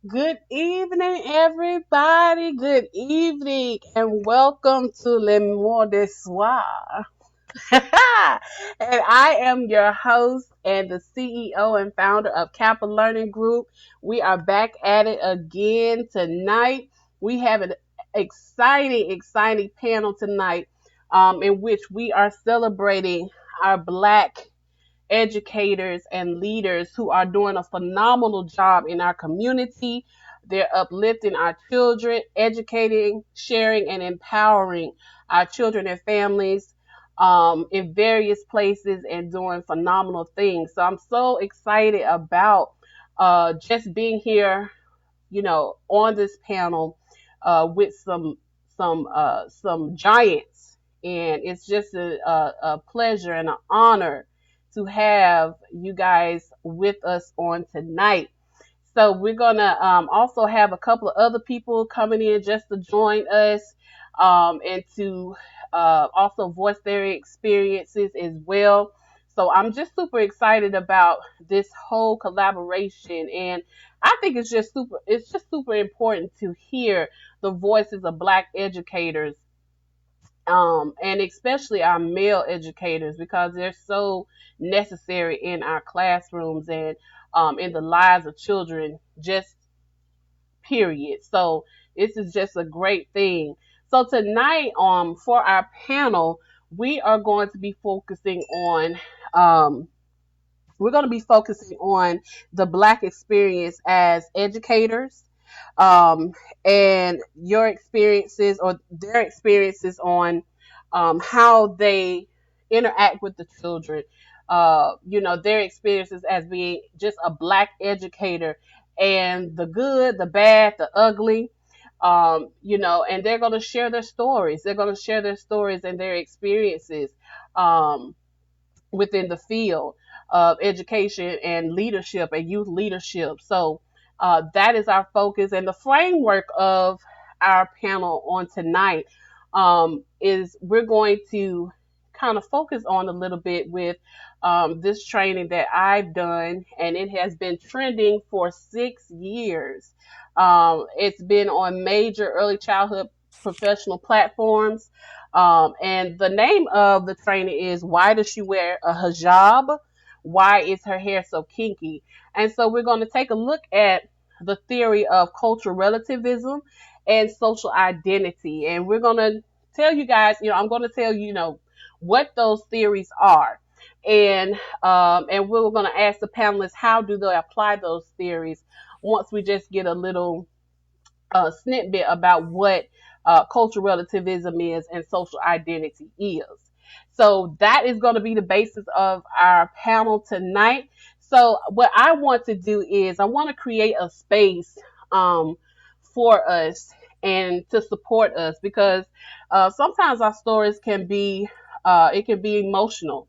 Good evening, everybody. Good evening, and welcome to Le Mot de Soir. And I am your host and the CEO and founder of Kappa Learning Group. We are back at it again tonight. We have an exciting panel tonight in which we are celebrating our Black educators and leaders who are doing a phenomenal job in our community. They're uplifting our children, educating, sharing, and empowering our children and families in various places and doing phenomenal things. So I'm so excited about just being here, on this panel with some giants, and it's just a pleasure and an honor to have you guys with us on tonight. So we're gonna also have a couple of other people coming in just to join us and to also voice their experiences as well. So I'm just super excited about this whole collaboration, and I think it's just super important to hear the voices of Black educators, and especially our male educators, because they're so necessary in our classrooms and in the lives of children, just period. So this is just a great thing. So tonight, for our panel, we are going to be focusing on um, we're going to be focusing on the Black experience as educators, um, and your experiences or their experiences on how they interact with the children. Their experiences as being just a Black educator, and the good, the bad, the ugly. And they're going to share their stories. They're going to share their stories and their experiences. Within the field of education and leadership and youth leadership. So that is our focus, and the framework of our panel on tonight is we're going to kind of focus on a little bit with this training that I've done, and it has been trending for 6 years. It's been on major early childhood professional platforms. And the name of the training is Why Does She Wear a Hijab? Why is her hair so kinky? And so we're going to take a look at the theory of cultural relativism and social identity. And we're going to tell you guys, I'm going to tell you, what those theories are. And we're going to ask the panelists, how do they apply those theories once we just get a little snippet about what cultural relativism is and social identity is. So that is going to be the basis of our panel tonight. So what I want to do is I want to create a space for us and to support us, because sometimes our stories can be it can be emotional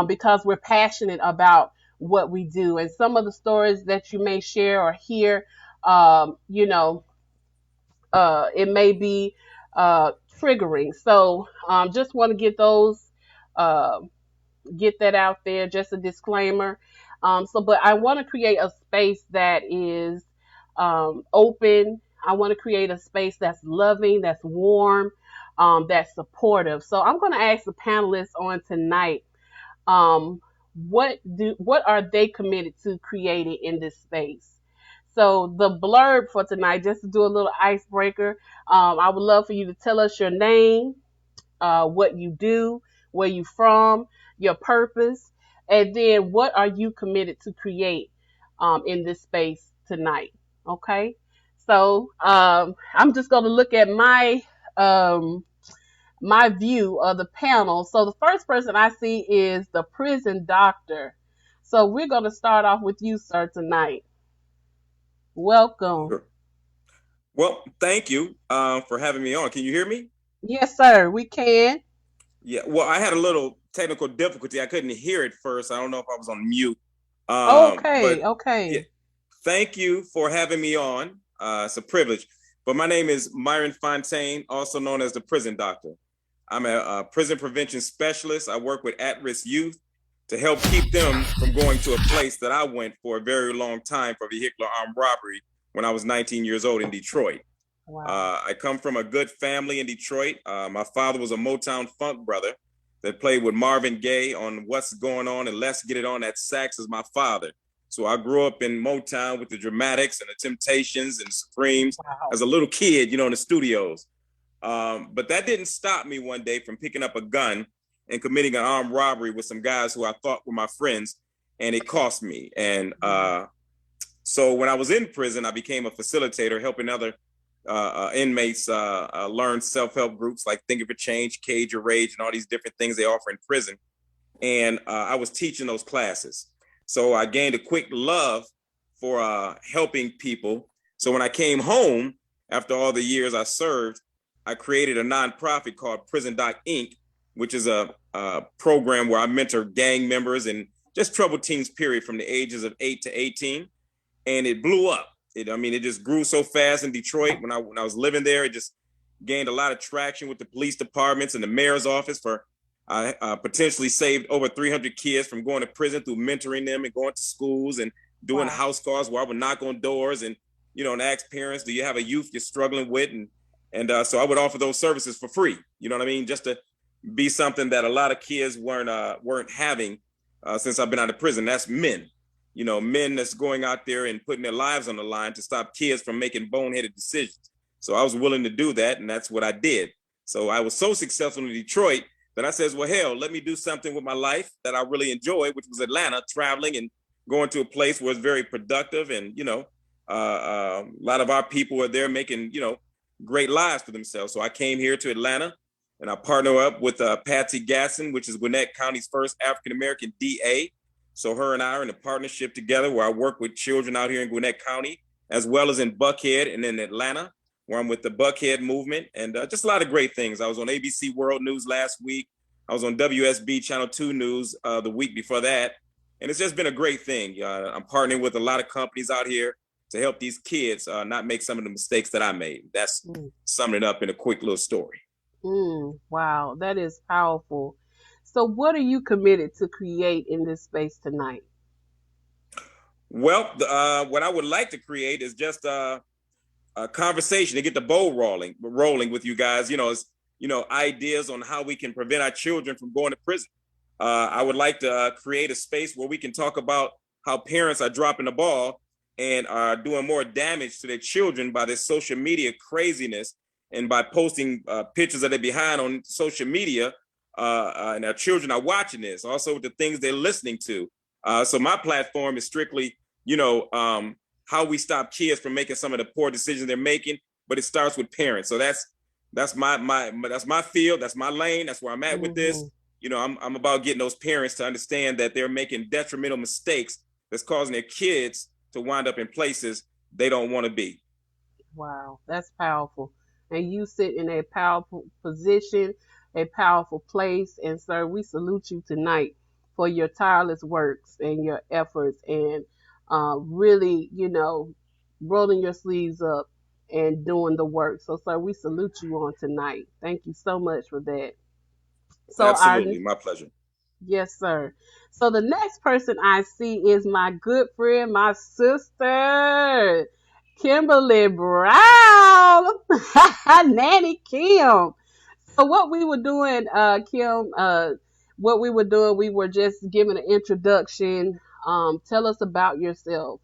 because we're passionate about what we do, and some of the stories that you may share or hear, um, you know, it may be triggering. So just want to uh, get that out there, just a disclaimer. But I want to create a space that is open. I want to create a space that's loving, that's warm, that's supportive. So I'm going to ask the panelists on tonight, um, what are they committed to creating in this space? So the blurb for tonight, just to do a little icebreaker, I would love for you to tell us your name, what you do, where you from, your purpose, and then what are you committed to create in this space tonight? Okay. So I'm just going to look at um, my view of the panel. So the first person I see is the prison doctor. So we're going to start off with you, sir, tonight. Welcome. Sure. Well, thank you for having me on. Can you hear me? Yes, sir, we can. Yeah. Well, I had a little technical difficulty. I couldn't hear it first. I don't know if I was on mute. Okay, But yeah, okay. thank you for having me on. It's a privilege. But my name is Myron Fountaine, also known as the prison doctor. I'm a prison prevention specialist. I work with at-risk youth to help keep them from going to a place that I went for a very long time for vehicular armed robbery when I was 19 years old in Detroit. Wow. I come from a good family in Detroit. My father was a Motown funk brother that played with Marvin Gaye on What's Going On and Let's Get It On. That sax is my father. So I grew up in Motown with the Dramatics and the Temptations and Supremes as a little kid, in the studios. But that didn't stop me one day from picking up a gun and committing an armed robbery with some guys who I thought were my friends, and it cost me. And so when I was in prison, I became a facilitator, helping other inmates learn self-help groups like Think of a Change, Cage Your Rage, and all these different things they offer in prison. And I was teaching those classes. So I gained a quick love for helping people. So when I came home, after all the years I served, I created a nonprofit called Prison Doc Inc., which is a program where I mentor gang members and just troubled teens, period, from the ages of 8 to 18. And it blew up. It just grew so fast in Detroit. When I was living there, it just gained a lot of traction with the police departments and the mayor's office. I potentially saved over 300 kids from going to prison through mentoring them and going to schools and doing house calls where I would knock on doors and ask parents, do you have a youth you're struggling with? And so I would offer those services for free. You know what I mean? Just to be something that a lot of kids weren't having since I've been out of prison. That's men. Men that's going out there and putting their lives on the line to stop kids from making boneheaded decisions. So I was willing to do that, and that's what I did. So I was so successful in Detroit that I says, well, hell, let me do something with my life that I really enjoyed, which was Atlanta, traveling and going to a place where it's very productive. And, a lot of our people are there making, great lives for themselves. So I came here to Atlanta, and I partner up with Patsy Gasson, which is Gwinnett County's first African-American DA. So her and I are in a partnership together where I work with children out here in Gwinnett County, as well as in Buckhead and in Atlanta, where I'm with the Buckhead movement, and just a lot of great things. I was on ABC World News last week. I was on WSB Channel 2 News the week before that. And it's just been a great thing. I'm partnering with a lot of companies out here to help these kids not make some of the mistakes that I made. That's summing it up in a quick little story. Wow, that is powerful. So what are you committed to create in this space tonight? Well, what I would like to create is just a conversation to get the ball rolling with you guys, ideas on how we can prevent our children from going to prison. I would like to create a space where we can talk about how parents are dropping the ball and are doing more damage to their children by this social media craziness and by posting pictures of their behind on social media. And our children are watching this, also the things they're listening to. So my platform is strictly, how we stop kids from making some of the poor decisions they're making, but it starts with parents. So that's my field, that's my lane, that's where I'm at with this. I'm about getting those parents to understand that they're making detrimental mistakes that's causing their kids to wind up in places they don't want to be. Wow, that's powerful. And you sit in a powerful position, a powerful place. And sir, we salute you tonight for your tireless works and your efforts and really, rolling your sleeves up and doing the work. So sir, we salute you on tonight. Thank you so much for that. So absolutely, my pleasure. Yes, sir. So the next person I see is my good friend, my sister, Kimberly Brown, Nanny Kim. So what we were doing, Kim, we were just giving an introduction. Tell us about yourself,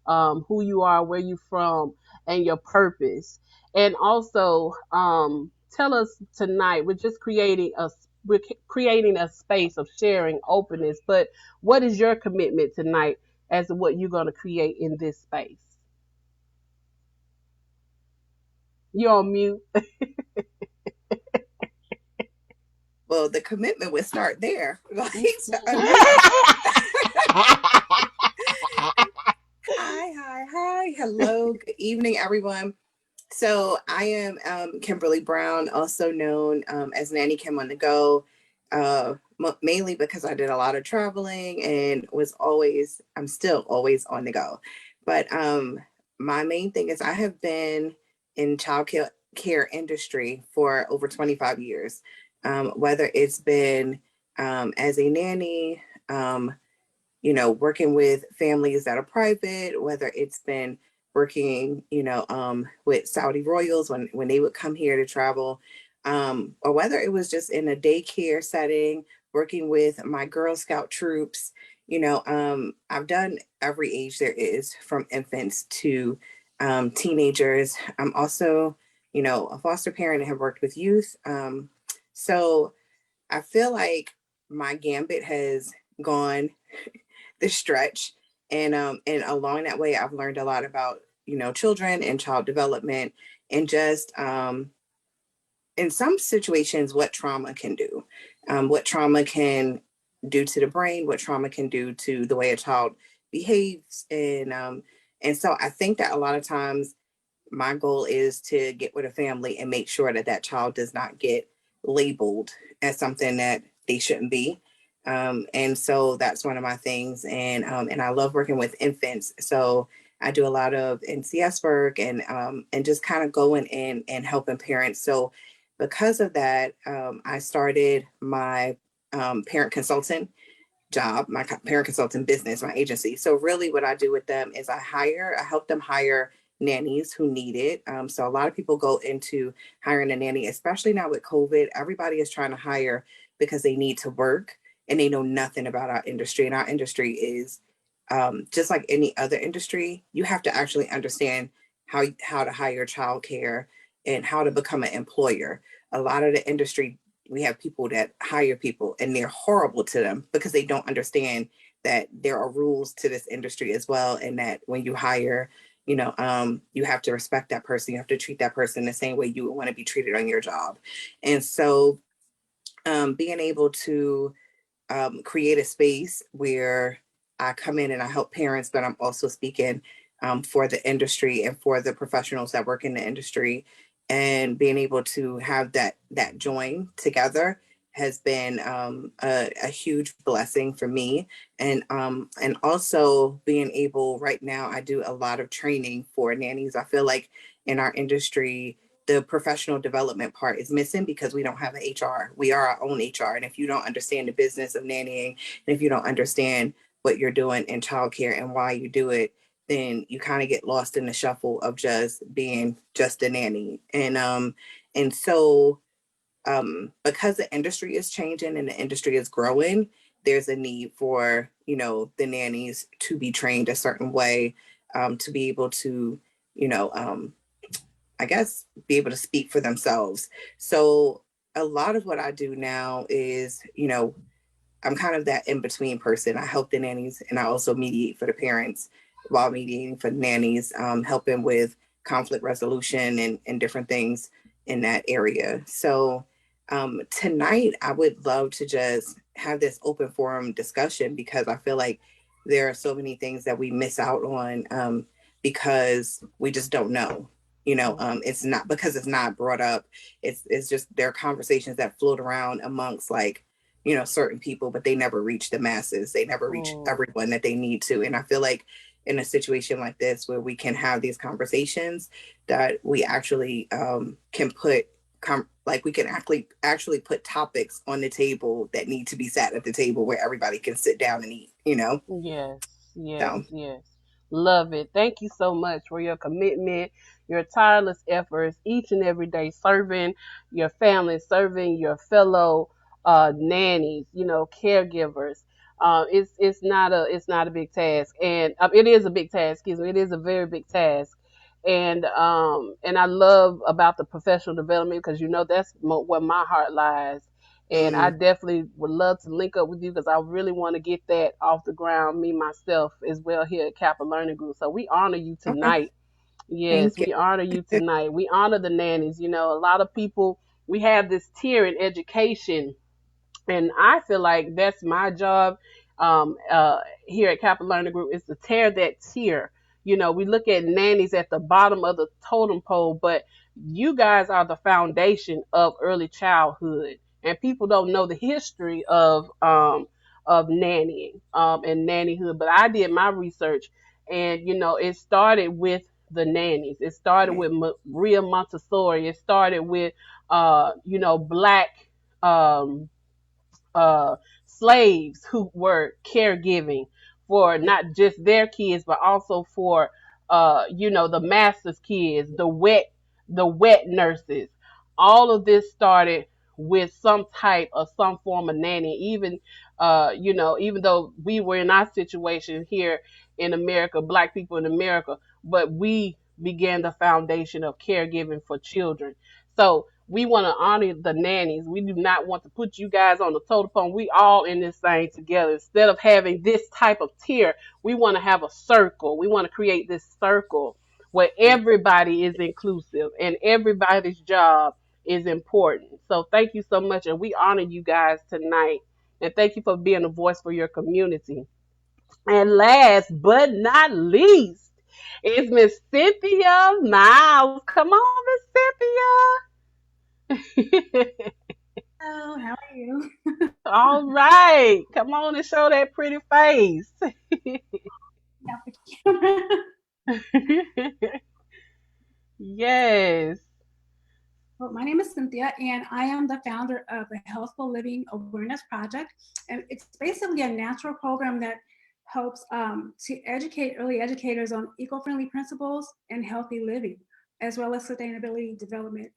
who you are, where you from, and your purpose. And also, tell us tonight, we're creating a space of sharing openness, but what is your commitment tonight as to what you're going to create in this space? You're on mute. Well, the commitment would start there. Hi. Hello. Good evening, everyone. So I am Kimberly Brown, also known as Nanny Kim on the Go, mainly because I did a lot of traveling and I'm still always on the go. But my main thing is I have been in childcare industry for over 25 years, whether it's been as a nanny, working with families that are private, whether it's been working, with Saudi royals when they would come here to travel, or whether it was just in a daycare setting, working with my Girl Scout troops. I've done every age there is, from infants to teenagers. I'm also, a foster parent and have worked with youth. So I feel like my gambit has gone the stretch. And along that way, I've learned a lot about, children and child development, and just in some situations, what trauma can do, what trauma can do to the brain, what trauma can do to the way a child behaves. And so I think that a lot of times my goal is to get with a family and make sure that that child does not get labeled as something that they shouldn't be. And so that's one of my things. And I love working with infants. So I do a lot of NCS work, and just kind of going in and helping parents. So because of that, I started my parent consultant job, my parent consultant business, my agency. So really what I do with them is I help them hire nannies who need it. So a lot of people go into hiring a nanny, especially now with COVID. Everybody is trying to hire because they need to work and they know nothing about our industry. And our industry is just like any other industry. You have to actually understand how to hire childcare and how to become an employer. A lot of the industry, we have people that hire people and they're horrible to them because they don't understand that there are rules to this industry as well, and that when you hire, you have to respect that person. You have to treat that person the same way you would want to be treated on your job. And so being able to create a space where I come in and I help parents, but I'm also speaking for the industry and for the professionals that work in the industry, and being able to have that join together has been a huge blessing for me. And also being able, right now I do a lot of training for nannies. I feel like in our industry the professional development part is missing because we don't have an HR. We are our own HR. And if you don't understand the business of nannying, and if you don't understand what you're doing in childcare and why you do it, then you kind of get lost in the shuffle of just being just a nanny. And so because the industry is changing and the industry is growing, there's a need for, the nannies to be trained a certain way, to be able to, you know, um, I guess, be able to speak for themselves. So a lot of what I do now is, I'm kind of that in between person. I help the nannies and I also mediate for the parents while mediating for the nannies, helping with conflict resolution and different things in that area. So tonight, I would love to just have this open forum discussion because I feel like there are so many things that we miss out on, because we just don't know. It's not because it's not brought up. It's just there are conversations that float around amongst, like, certain people, but they never reach the masses. They never reach everyone that they need to. And I feel like in a situation like this where we can have these conversations, that we actually can put like we can actually put topics on the table that need to be sat at the table where everybody can sit down and eat. Yes, yes, So yes. Love it. Thank you so much for your commitment, your tireless efforts each and every day, serving your family, serving your fellow nannies, caregivers. It's not a big task, and it is a big task. Excuse me, it is a very big task. And I love about the professional development because that's where my heart lies, and I mm, definitely would love to link up with you because I really want to get that off the ground, me myself as well here at Kappa Learning Group. So we honor you okay, tonight. Yes, thank you. we honor you tonight. We honor the nannies. A lot of people, we have this tier in education, and I feel like that's my job, here at Capital Learning Group, is to tear that tier. We look at nannies at the bottom of the totem pole, but you guys are the foundation of early childhood, and people don't know the history of nannying, and nannyhood. But I did my research, and it started with the nannies. It started Right. with Maria Montessori. It started with black. Um, uh, Slaves who were caregiving for not just their kids, but also for the master's kids, the wet nurses. All of this started with some type of some form of nanny. Even though we were in our situation here in America, Black people in America, but we began the foundation of caregiving for children. So we want to honor the nannies. We do not want to put you guys on the totem pole. We all in this thing together. Instead of having this type of tier, we want to have a circle. We want to create this circle where everybody is inclusive and everybody's job is important. So thank you so much. And we honor you guys tonight. And thank you for being a voice for your community. And last but not least is Miss Cynthia Miles. Come on, Miss Cynthia. Hello, how are you? All right. Come on and show that pretty face. Got the camera. Yes. Well, my name is Cynthia, and I am the founder of the Healthful Living Awareness Project. And it's basically a natural program that helps to educate early educators on eco-friendly principles and healthy living, as well as sustainability development.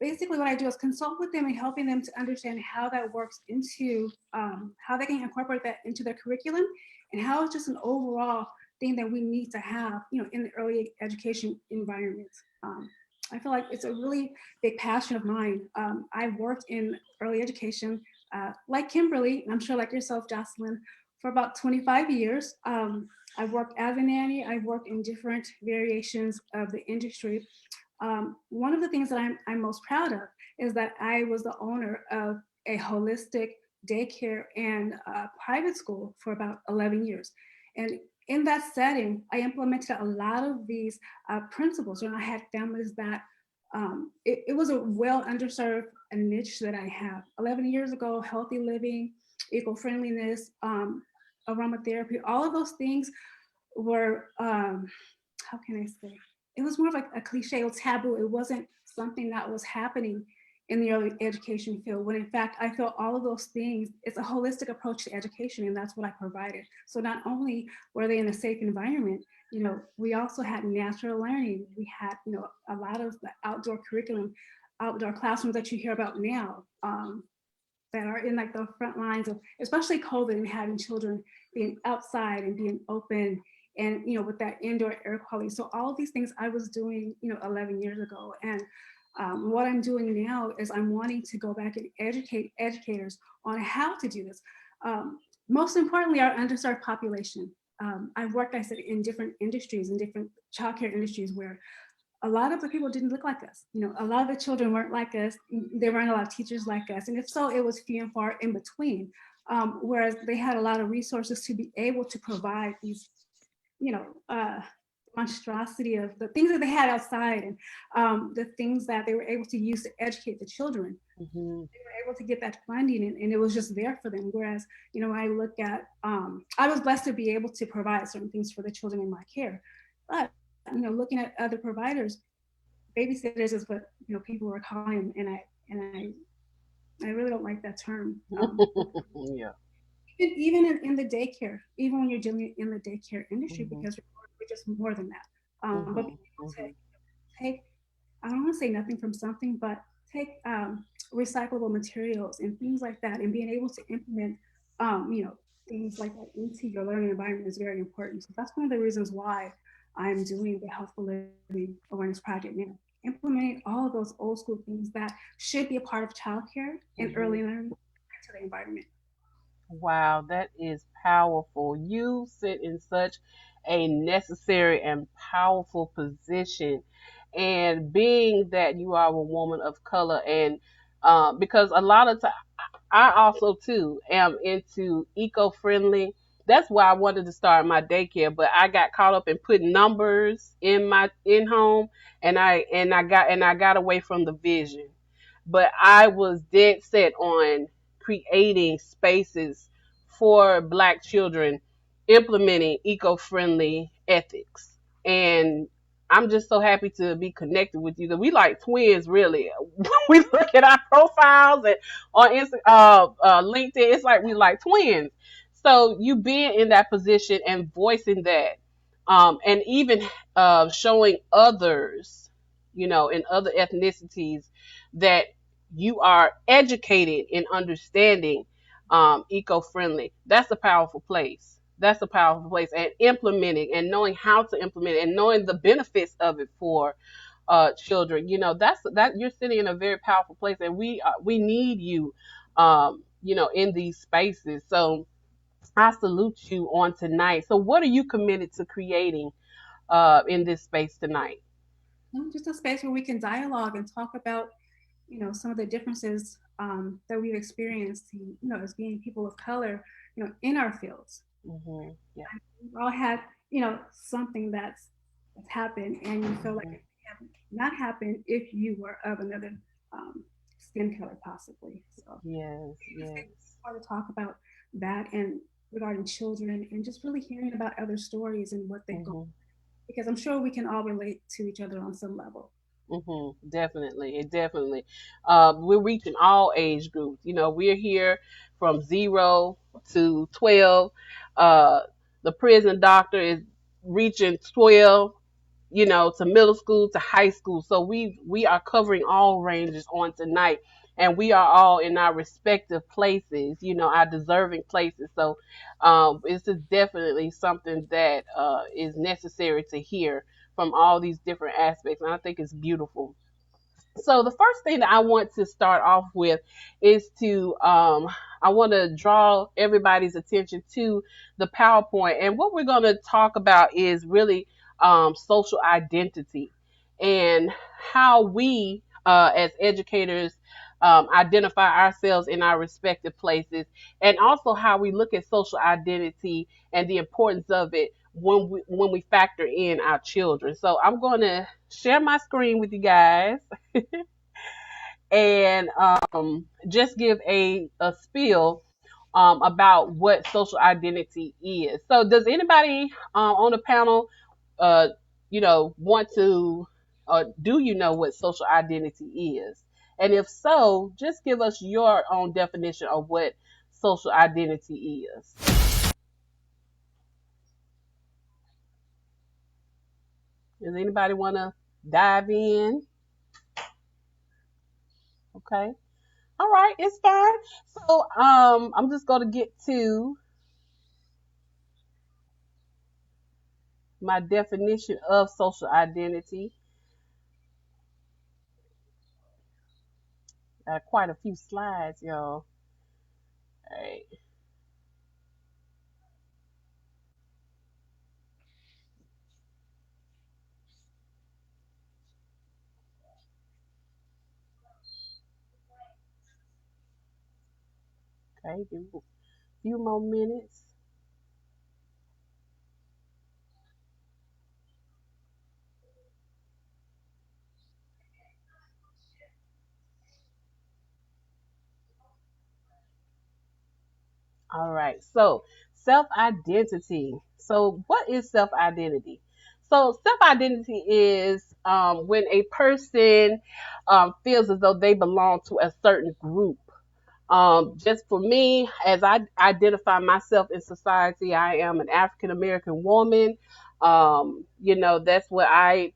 Basically, what I do is consult with them and helping them to understand how that works into how they can incorporate that into their curriculum, and how it's just an overall thing that we need to have, in the early education environment. I feel like it's a really big passion of mine. I've worked in early education, like Kimberly, and I'm sure like yourself, Jocelyn, for about 25 years. I've worked as a nanny. I've worked in different variations of the industry. One of the things that I'm most proud of is that I was the owner of a holistic daycare and private school for about 11 years. And in that setting, I implemented a lot of these principles. I had families that it was a well underserved niche that I have. 11 years ago, healthy living, eco-friendliness, aromatherapy, all of those things were, how can I say? It was more of like a cliche or taboo. It wasn't something that was happening in the early education field, when in fact, I feel all of those things, it's a holistic approach to education, and that's what I provided. So not only were they in a safe environment, we also had natural learning. We had, a lot of the outdoor curriculum, outdoor classrooms that you hear about now, that are in like the front lines of, especially COVID, and having children being outside and being open, and with that indoor air quality. So all of these things I was doing 11 years ago. And what I'm doing now is I'm wanting to go back and educate educators on how to do this. Most importantly, our underserved population. I've worked, I said, in different industries, in different childcare industries, where a lot of the people didn't look like us. A lot of the children weren't like us. There weren't a lot of teachers like us. And if so, it was few and far in between. Whereas they had a lot of resources to be able to provide these, monstrosity of the things that they had outside, and the things that they were able to use to educate the children. They were able to get that funding, and it was just there for them. Whereas, I look at, I was blessed to be able to provide certain things for the children in my care. But, looking at other providers, babysitters is what, people were calling them, and I really don't like that term. Yeah. Even in the daycare, even when you're dealing in the daycare industry, because we're just more than that. But being able to take, I don't want to say nothing from something, but take recyclable materials and things like that, and being able to implement, things like that into your learning environment is very important. So that's one of the reasons why I'm doing the Healthful Living Awareness Project now, implementing all of those old school things that should be a part of childcare and early learning to the environment. Wow, that is powerful. You sit in such a necessary and powerful position. And being that you are a woman of color, and because a lot of times I also too am into eco-friendly. That's why I wanted to start my daycare, but I got caught up in putting numbers in my in home, and I got away from the vision. But I was dead set on creating spaces for Black children, implementing eco-friendly ethics. And I'm just so happy to be connected with you. That we like twins, really. We look at our profiles and on LinkedIn, it's like we like twins. So you being in that position and voicing that And even showing others, in other ethnicities, that you are educated in understanding eco-friendly. That's a powerful place. That's a powerful place. And implementing and knowing how to implement it and knowing the benefits of it for children. That you're sitting in a very powerful place, and we need you, in these spaces. So I salute you on tonight. So what are you committed to creating in this space tonight? Just a space where we can dialogue and talk about, some of the differences that we've experienced, as being people of color, in our fields. Mm-hmm. Yeah. We've all had, something that's happened, and you feel like it have not happened if you were of another skin color, possibly. So Yes, yes. want to talk about that and regarding children, and just really hearing about other stories and what they've gone, because I'm sure we can all relate to each other on some level. Definitely, definitely. We're reaching all age groups. We're here from 0 to 12. The prison doctor is reaching 12, to middle school to high school. So we are covering all ranges on tonight, and we are all in our respective places, our deserving places. So this is definitely something that is necessary to hear from all these different aspects, and I think it's beautiful. So the first thing that I want to start off with is I want to draw everybody's attention to the PowerPoint. And what we're going to talk about is really social identity and how we, as educators, identify ourselves in our respective places, and also how we look at social identity and the importance of it when we factor in our children. So I'm going to share my screen with you guys and just give a spiel about what social identity is. So, does anybody on the panel, uh, want to, do you know what social identity is? And if so, just give us your own definition of what social identity is. Does anybody want to dive in? Okay. All right, it's fine. So, I'm just going to get to my definition of social identity. Quite a few slides, y'all. All right. Okay, give a few more minutes. All right. So, self identity. So, what is self identity? So, self identity is when a person feels as though they belong to a certain group. Just for me, as I identify myself in society, I am an African American woman. That's what I,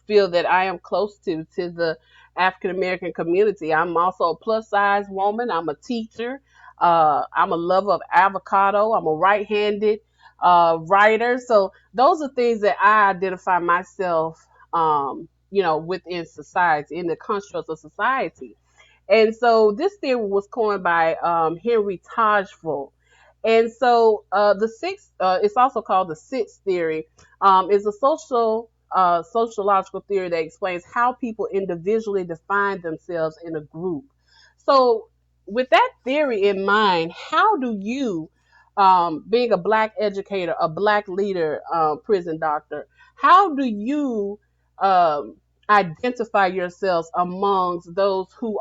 feel that I am close to the African American community. I'm also a plus size woman. I'm a teacher. I'm a lover of avocado. I'm a right-handed writer. So those are things that I identify myself, within society, in the constructs of society. And so this theory was coined by Henry Tajfel. And so the sixth, it's also called the sixth theory, is a sociological theory that explains how people individually define themselves in a group. So with that theory in mind, how do you, being a black educator, a black leader, prison doctor, how do you identify yourselves amongst those who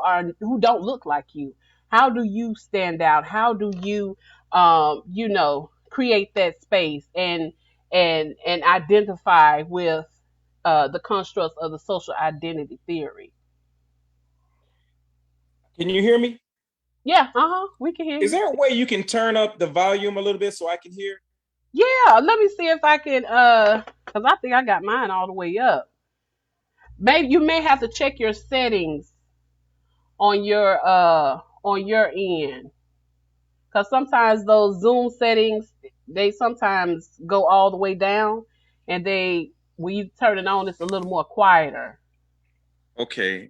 don't look like you? How do you stand out? How do you create that space and identify with the constructs of the social identity theory? Can you hear me? Yeah, we can hear Is you. there a way you can turn up the volume a little bit so I can hear? Yeah, let me see if I can because I think I got mine all the way up. Maybe you may have to check your settings on your end. Because sometimes those Zoom settings, they sometimes go all the way down, and they when you turn it on, it's a little more quieter. Okay,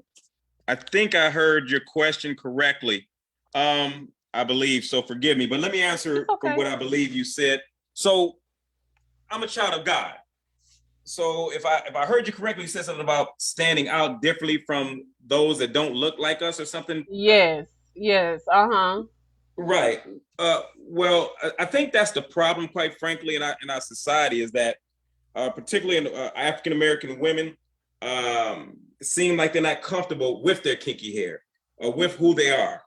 I think I heard your question correctly. I believe so. Forgive me, but let me answer from Okay. what I believe you said. So I'm a child of God. So if I heard you correctly, you said something about standing out differently from those that don't look like us or something. Yes. Yes. Uh-huh. Right. Well, I think that's the problem, quite frankly, in our society is that, particularly in African American women, seem like they're not comfortable with their kinky hair or with who they are.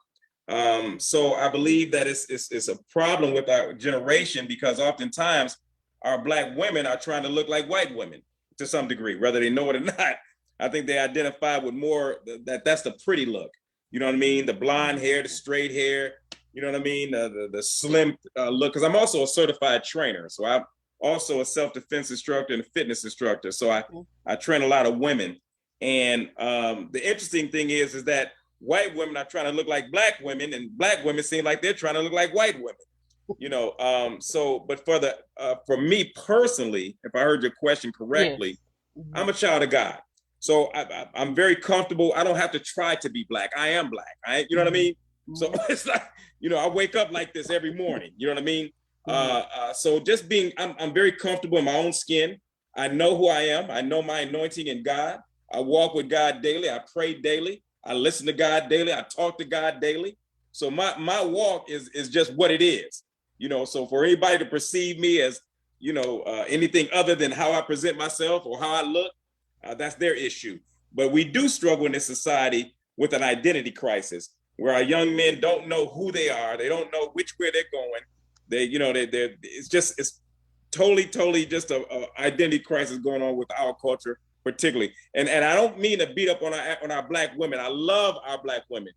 So I believe that it's a problem with our generation because oftentimes our Black women are trying to look like white women to some degree, whether they know it or not. I think they identify with more that's the pretty look. You know what I mean? The blonde hair, the straight hair. You know what I mean? The slim look. Because I'm also a certified trainer, so I'm also a self-defense instructor and a fitness instructor. So I train a lot of women. And the interesting thing is that white women are trying to look like Black women, and Black women seem like they're trying to look like white women. You know, so but for me personally, if I heard your question correctly, Yes. I'm a child of God. So I'm very comfortable. I don't have to try to be Black. I am Black. You know what I mean? So it's like, you know, I wake up like this every morning. You know what I mean? So just I'm very comfortable in my own skin. I know who I am. I know my anointing in God. I walk with God daily. I pray daily. I listen to God daily. I talk to God daily. So my walk is just what it is. You know, so for anybody to perceive me as, you know, anything other than how I present myself or how I look, that's their issue. But we do struggle in this society with an identity crisis where our young men don't know who they are. They don't know which way they're going. It's totally just a identity crisis going on with our culture, particularly. And I don't mean to beat up on our Black women. I love our Black women,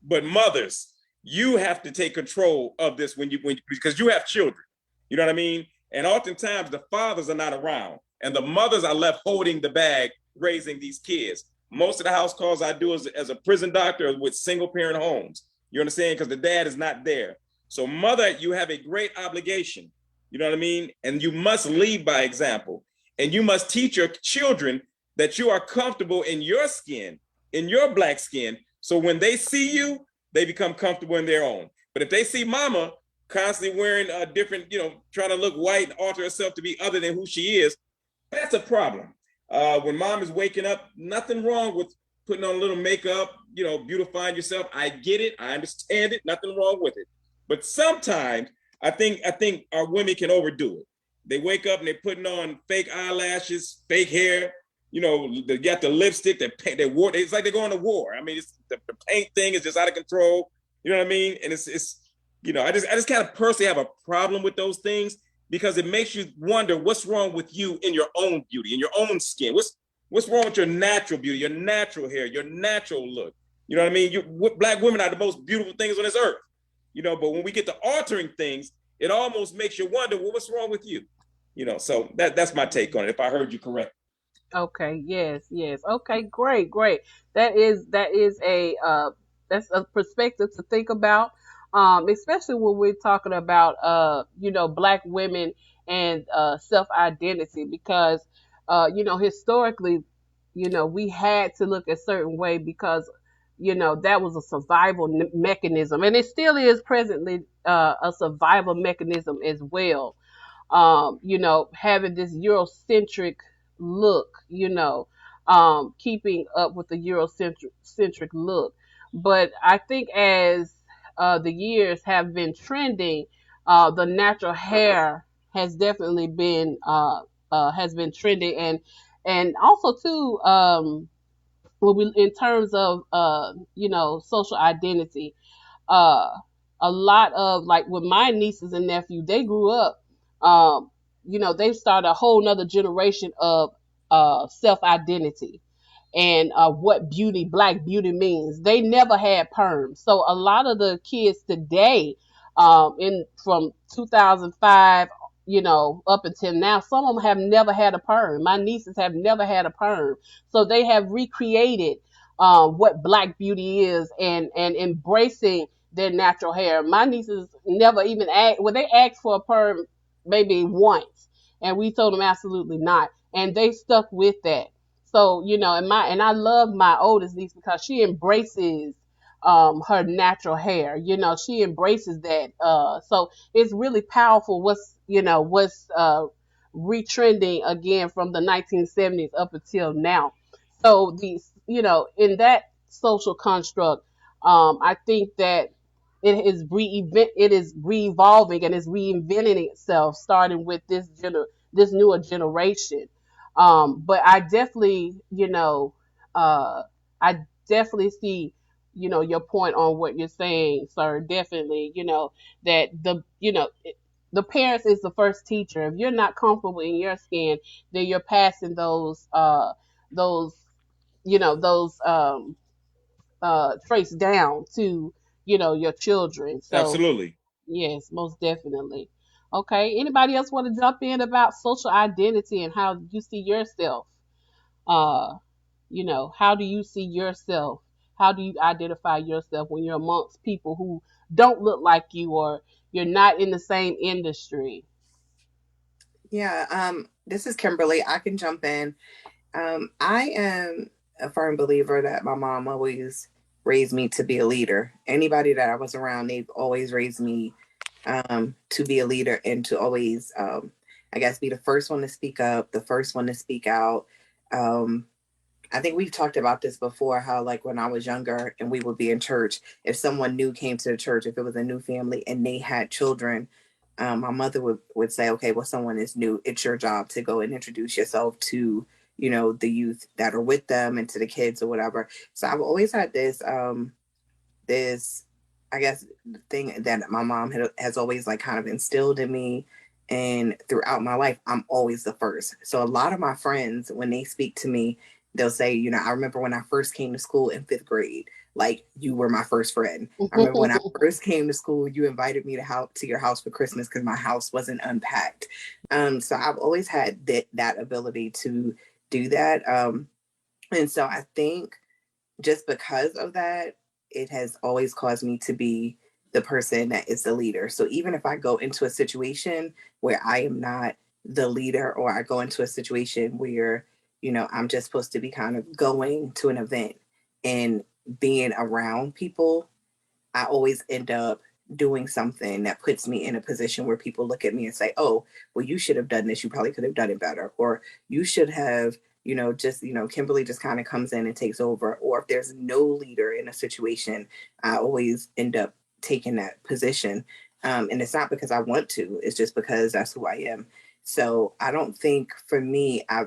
but mothers, you have to take control of this because you have children. You know what I mean? And oftentimes the fathers are not around, and the mothers are left holding the bag, raising these kids. Most of the house calls I do as a prison doctor with single parent homes. You understand? Because the dad is not there. So, mother, you have a great obligation. You know what I mean? And you must lead by example. And you must teach your children that you are comfortable in your skin, in your Black skin. So when they see you, they become comfortable in their own. But if they see mama constantly wearing a different, you know, trying to look white and alter herself to be other than who she is, that's a problem. When mom is waking up, nothing wrong with putting on a little makeup, you know, beautifying yourself. I get it. I understand it. Nothing wrong with it. But sometimes I think our women can overdo it. They wake up and they're putting on fake eyelashes, fake hair. You know, they got the lipstick, they wore. It's like they're going to war. I mean, the paint thing is just out of control. You know what I mean? And it's you know, I just kind of personally have a problem with those things because it makes you wonder what's wrong with you in your own beauty, in your own skin. What's wrong with your natural beauty, your natural hair, your natural look? You know what I mean? Black women are the most beautiful things on this earth. You know, but when we get to altering things, it almost makes you wonder, well, what's wrong with you? You know, so that's my take on it. If I heard you correct. Okay. Yes. Yes. Okay. Great. Great. That is a that's a perspective to think about. Especially when we're talking about you know, Black women and self identity, because you know, historically, you know, we had to look a certain way because, you know, that was a survival mechanism, and it still is presently a survival mechanism as well. You know, having this Eurocentric look, you know, keeping up with the Eurocentric look. But I think as the years have been trending, the natural hair has definitely been has been trending, and also too, when we in terms of you know, social identity, uh a lot of, like, with my nieces and nephew, they grew up, um you know, they started a whole nother generation of self identity and what beauty, Black beauty means. They never had perms, so a lot of the kids today, in from 2005 up until now. Some of them have never had a perm. My nieces have never had a perm. So they have recreated what Black beauty is, and embracing their natural hair. My nieces never even asked, well, they asked for a perm maybe once, and we told them absolutely not. And they stuck with that. So, and I love my oldest niece because she embraces her natural hair. She embraces that. So it's really powerful what's retrending again from the 1970s up until now. So in that social construct, I think that it is re-evolving and is reinventing itself, starting with this newer generation. But I definitely see, your point on what you're saying, sir. Definitely, that the parents is the first teacher. If you're not comfortable in your skin, then you're passing those those traits down to your children. So Absolutely. yes, most definitely. Okay, anybody else want to jump in about social identity and how you see yourself? uh how do you see yourself? How do you identify yourself when you're amongst people who don't look like you, or you're not in the same industry? Yeah, this is Kimberly. I can jump in. I am a firm believer that my mom always raised me to be a leader. Anybody that I was around, they've always raised me to be a leader and to always, I guess, be the first one to speak up, the first one to speak out. Um, I think we've talked about this before, how like when I was younger and we would be in church, if someone new came to the church, if it was a new family and they had children, my mother would say, okay, well, someone is new. It's your job to go and introduce yourself to, the youth that are with them and to the kids or whatever. So I've always had this, I guess, thing that my mom has always like kind of instilled in me. And throughout my life, I'm always the first. So a lot of my friends, when they speak to me, they'll say, I remember when I first came to school in fifth grade, like you were my first friend. I remember when I first came to school, you invited me to your house for Christmas because my house wasn't unpacked. So I've always had that ability to do that. And so I think just because of that, it has always caused me to be the person that is the leader. So even if I go into a situation where I am not the leader, or I go into a situation where, I'm just supposed to be kind of going to an event and being around people, I always end up doing something that puts me in a position where people look at me and say, oh, well, you should have done this. You probably could have done it better. Or you should have, Kimberly just kind of comes in and takes over. Or if there's no leader in a situation, I always end up taking that position. And it's not because I want to, it's just because that's who I am. So I don't think for me, I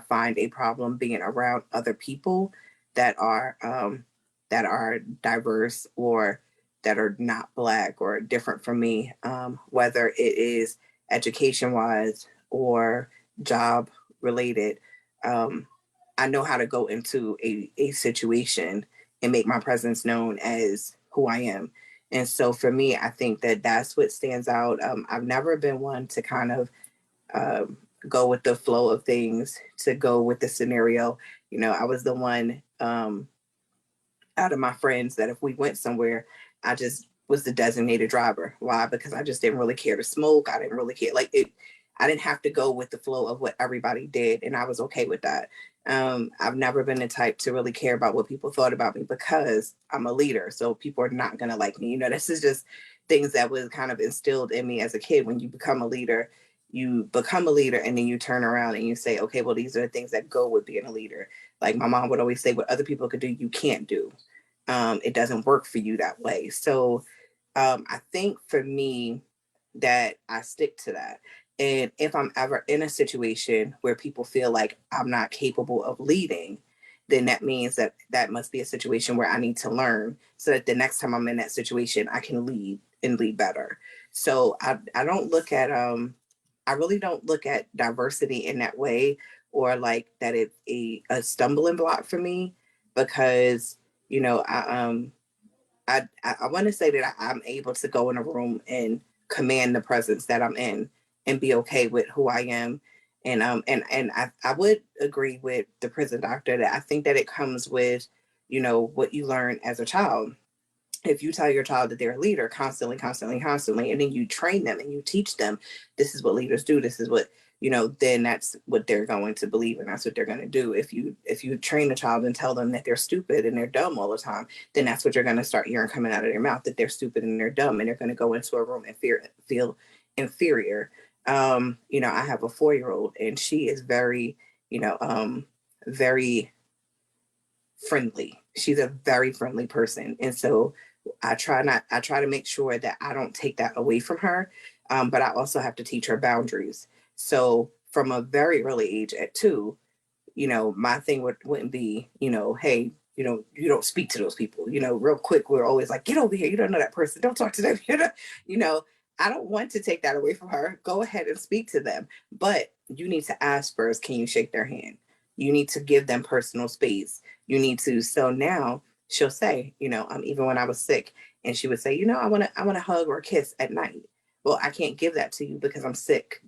find a problem being around other people that are diverse or that are not Black or different from me, whether it is education wise or job related. Um, I know how to go into a situation and make my presence known as who I am. And so for me, I think that that's what stands out. I've never been one to kind of go with the flow of things, to go with the scenario. I was the one out of my friends that if we went somewhere, I just was the designated driver. Why? Because I just didn't really care to smoke. I didn't really care. Like it, I didn't have to go with the flow of what everybody did. And I was okay with that. I've never been the type to really care about what people thought about me because I'm a leader. So people are not going to like me. This is just things that was kind of instilled in me as a kid. When you become a leader, and then you turn around and you say, okay, well, these are the things that go with being a leader. Like my mom would always say, what other people could do, you can't do. It doesn't work for you that way. So I think for me that I stick to that. And if I'm ever in a situation where people feel like I'm not capable of leading, then that means that must be a situation where I need to learn so that the next time I'm in that situation, I can lead and lead better. So I don't look at I really don't look at diversity in that way, or like that it's a stumbling block for me, because I want to say that I'm able to go in a room and command the presence that I'm in and be okay with who I am. And I would agree with the prison doctor that I think that it comes with, you know, what you learn as a child. If you tell your child that they're a leader constantly, constantly, constantly, and then you train them and you teach them, this is what leaders do, this is what, you know, then that's what they're going to believe and that's what they're going to do. If you train a child and tell them that they're stupid and they're dumb all the time, then that's what you're going to start hearing coming out of their mouth, that they're stupid and they're dumb, and they're going to go into a room and feel inferior. You know, I have a 4-year-old and she is very, you know, very friendly. She's a very friendly person. And so I try to make sure that I don't take that away from her. But I also have to teach her boundaries. So from a very early age at 2, you know, my thing wouldn't be, you know, hey, you know, you don't speak to those people, you know, real quick. We're always like, get over here. You don't know that person. Don't talk to them. You know, I don't want to take that away from her. Go ahead and speak to them. But you need to ask first, can you shake their hand? You need to give them personal space. You need to. So now she'll say, you know, even when I was sick, and she would say, you know, I want to hug or kiss at night. Well, I can't give that to you because I'm sick.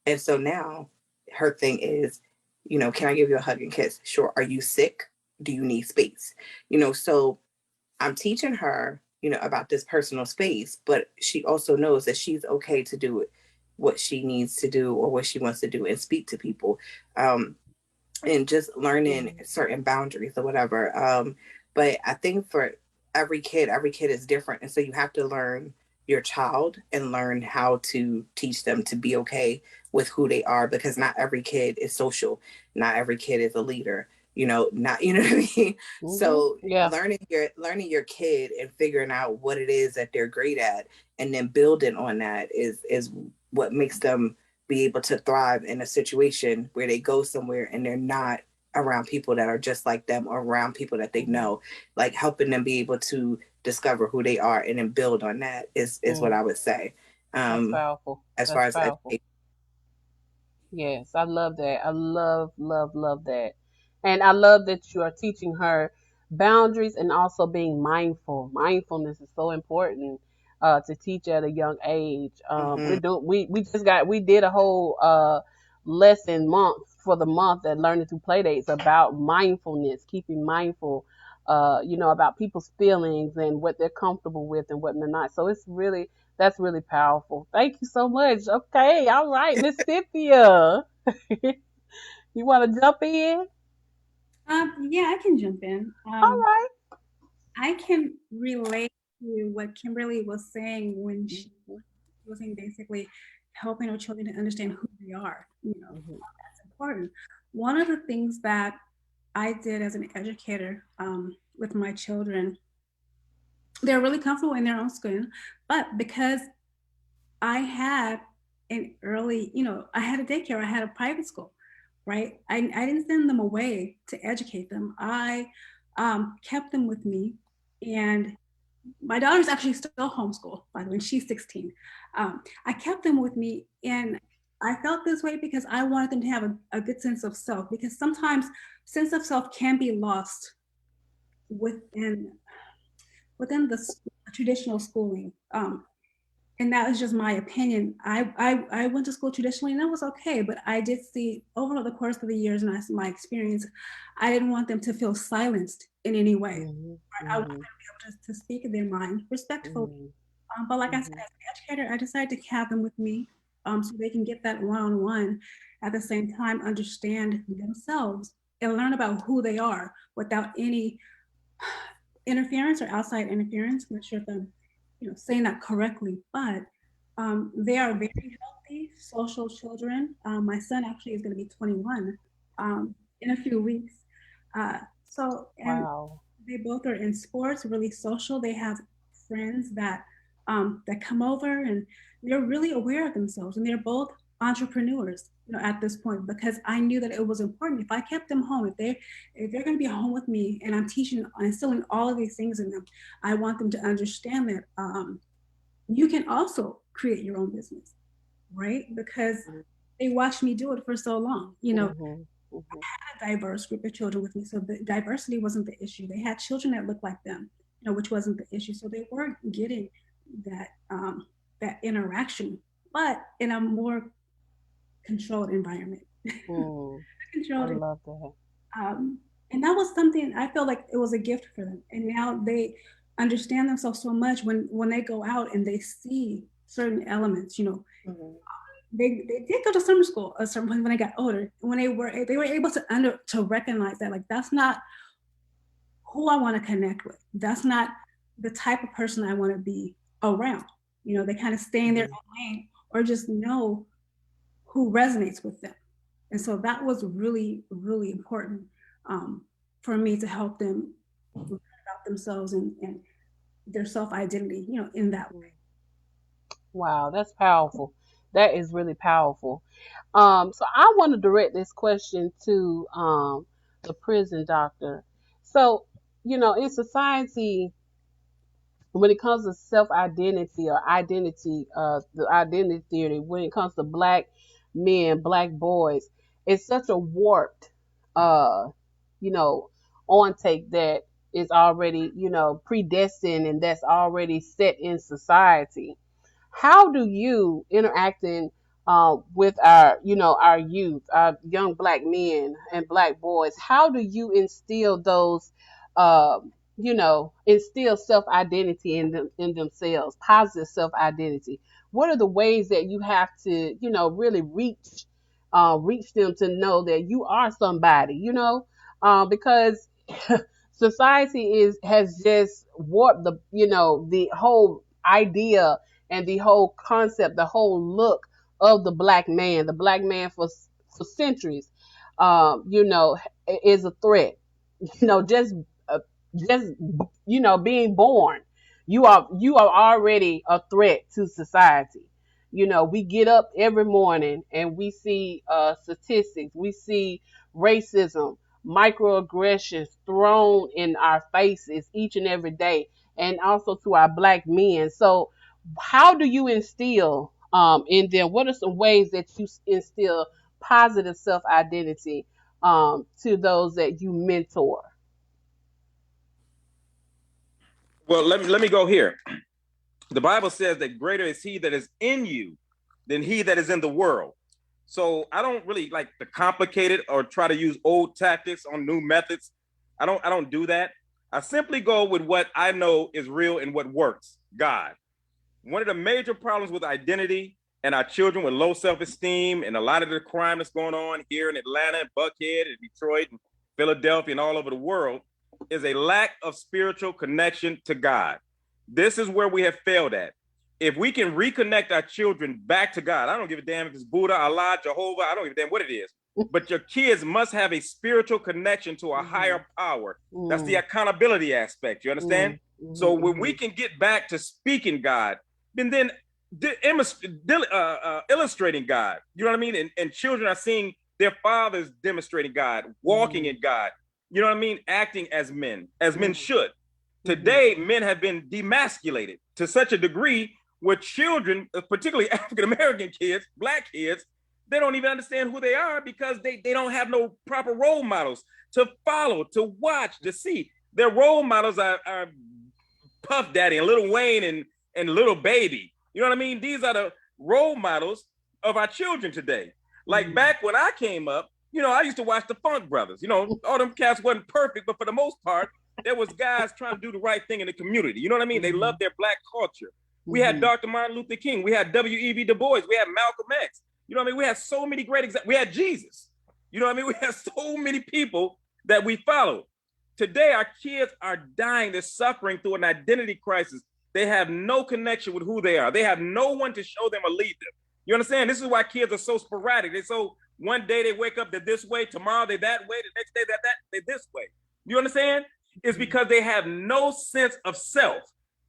And so now her thing is, you know, can I give you a hug and kiss? Sure. Are you sick? Do you need space? You know, so I'm teaching her, you know, about this personal space, but she also knows that she's okay to do it, what she needs to do or what she wants to do and speak to people. And just learning certain boundaries or whatever. But I think for every kid is different. And so you have to learn your child and learn how to teach them to be okay with who they are, because not every kid is social. Not every kid is a leader, you know, not, you know what I mean? Mm-hmm. So Yeah. learning your kid and figuring out what it is that they're great at and then building on that is what makes them be able to thrive in a situation where they go somewhere and they're not around people that are just like them or around people that they know, like helping them be able to discover who they are and then build on that is what I would say. That's powerful. As That's far as powerful. education. Yes, I love that. I love that. And I love that you are teaching her boundaries and also being mindful. Mindfulness is so important to teach at a young age. We did a whole lesson month for the month at Learning Through Playdates about mindfulness, keeping mindful, you know, about people's feelings and what they're comfortable with and what they're not. So that's really powerful. Thank you so much. Okay, all right, Miss Cynthia. You want to jump in? Yeah, I can jump in. All right. I can relate to what Kimberly was saying when she was saying basically helping our children to understand who they are. You know, that's important. One of the things that I did as an educator with my children, they're really comfortable in their own skin, but because I had an early, you know, I had a daycare, I had a private school, right? I didn't send them away to educate them. I kept them with me. And my daughter's actually still homeschooled, by the way, she's 16. I kept them with me, and I felt this way because I wanted them to have a good sense of self, because sometimes sense of self can be lost within the traditional schooling. And that was just my opinion. I went to school traditionally, and that was okay, but I did see over the course of the years and my experience, I didn't want them to feel silenced in any way. I want them to be able to speak their mind respectfully. But like I said, as an educator, I decided to have them with me so they can get that one-on-one, at the same time understand themselves and learn about who they are without any interference or outside interference. I'm not sure if I'm saying that correctly, but they are very healthy social children. My son actually is going to be 21 in a few weeks. And they both are in sports, really social. They have friends that come over, and they're really aware of themselves, and they're both entrepreneurs, at this point, because I knew that it was important. If I kept them home, if they're going to be home with me, and I'm teaching and instilling all of these things in them, I want them to understand that you can also create your own business, right? Because they watched me do it for so long. I had a diverse group of children with me, so the diversity wasn't the issue. They had children that looked like them, which wasn't the issue. So they weren't getting that that interaction, but in a more controlled environment. I love that. And that was something I felt like it was a gift for them. And now they understand themselves so much when they go out and they see certain elements, you know. They did go to summer school at some point when they got older. When they were able to recognize that, like, that's not who I want to connect with. That's not the type of person I want to be around. You know, they kind of stay in their own lane or just know who resonates with them. And so that was really, really important for me to help them learn about themselves and their self-identity, you know, in that way. Wow, that's powerful. That is really powerful. So I want to direct this question to the prison doctor. So, you know, in society, when it comes to self-identity or identity, the identity theory, when it comes to black men, black boys, it's such a warped, you know, on take that is already, you know, predestined and that's already set in society. How do you interacting with our, you know, our youth, our young black men and black boys? How do you instill those, you know, instill self-identity in themselves, positive self-identity? What are the ways that you have to, you know, really reach them to know that you are somebody, you know, because society has just warped the, you know, the whole idea and the whole concept, the whole look of the black man. The black man for centuries, you know, is a threat. You know, just you know, being born, you are already a threat to society. You know, we get up every morning and we see statistics, we see racism, microaggressions thrown in our faces each and every day, and also to our black men. So, how do you instill in them? What are some ways that you instill positive self identity to those that you mentor? Well, let me go here. The Bible says that greater is he that is in you than he that is in the world. So I don't really like to complicate it or try to use old tactics on new methods. I don't do that. I simply go with what I know is real and what works, God. One of the major problems with identity and our children with low self-esteem and a lot of the crime that's going on here in Atlanta, and Buckhead, and Detroit, and Philadelphia, and all over the world is a lack of spiritual connection to God. This is where we have failed at. If we can reconnect our children back to God, I don't give a damn if it's Buddha, Allah, Jehovah, I don't give a damn what it is. But your kids must have a spiritual connection to a higher power. That's the accountability aspect. You understand? So when we can get back to speaking God, then illustrating God, you know what I mean? And children are seeing their fathers demonstrating God, walking in God, you know what I mean? Acting as men should. Today, men have been demasculated to such a degree where children, particularly African-American kids, black kids, they don't even understand who they are because they don't have no proper role models to follow, to watch, to see. Their role models are Puff Daddy and Lil Wayne and Little Baby. You know what I mean? These are the role models of our children today. Like back when I came up, you know, I used to watch the Funk Brothers. You know, all them cats wasn't perfect, but for the most part, there was guys trying to do the right thing in the community. You know what I mean? They loved their black culture. We had Dr. Martin Luther King. We had W.E.B. Du Bois. We had Malcolm X. You know what I mean? We had so many great examples. We had Jesus. You know what I mean? We had so many people that we followed. Today, our kids are dying. They're suffering through an identity crisis. They have no connection with who they are. They have no one to show them or lead them. You understand? This is why kids are so sporadic. They're so, one day they wake up, they're this way. Tomorrow they're that way. The next day they're this way. You understand? It's because they have no sense of self.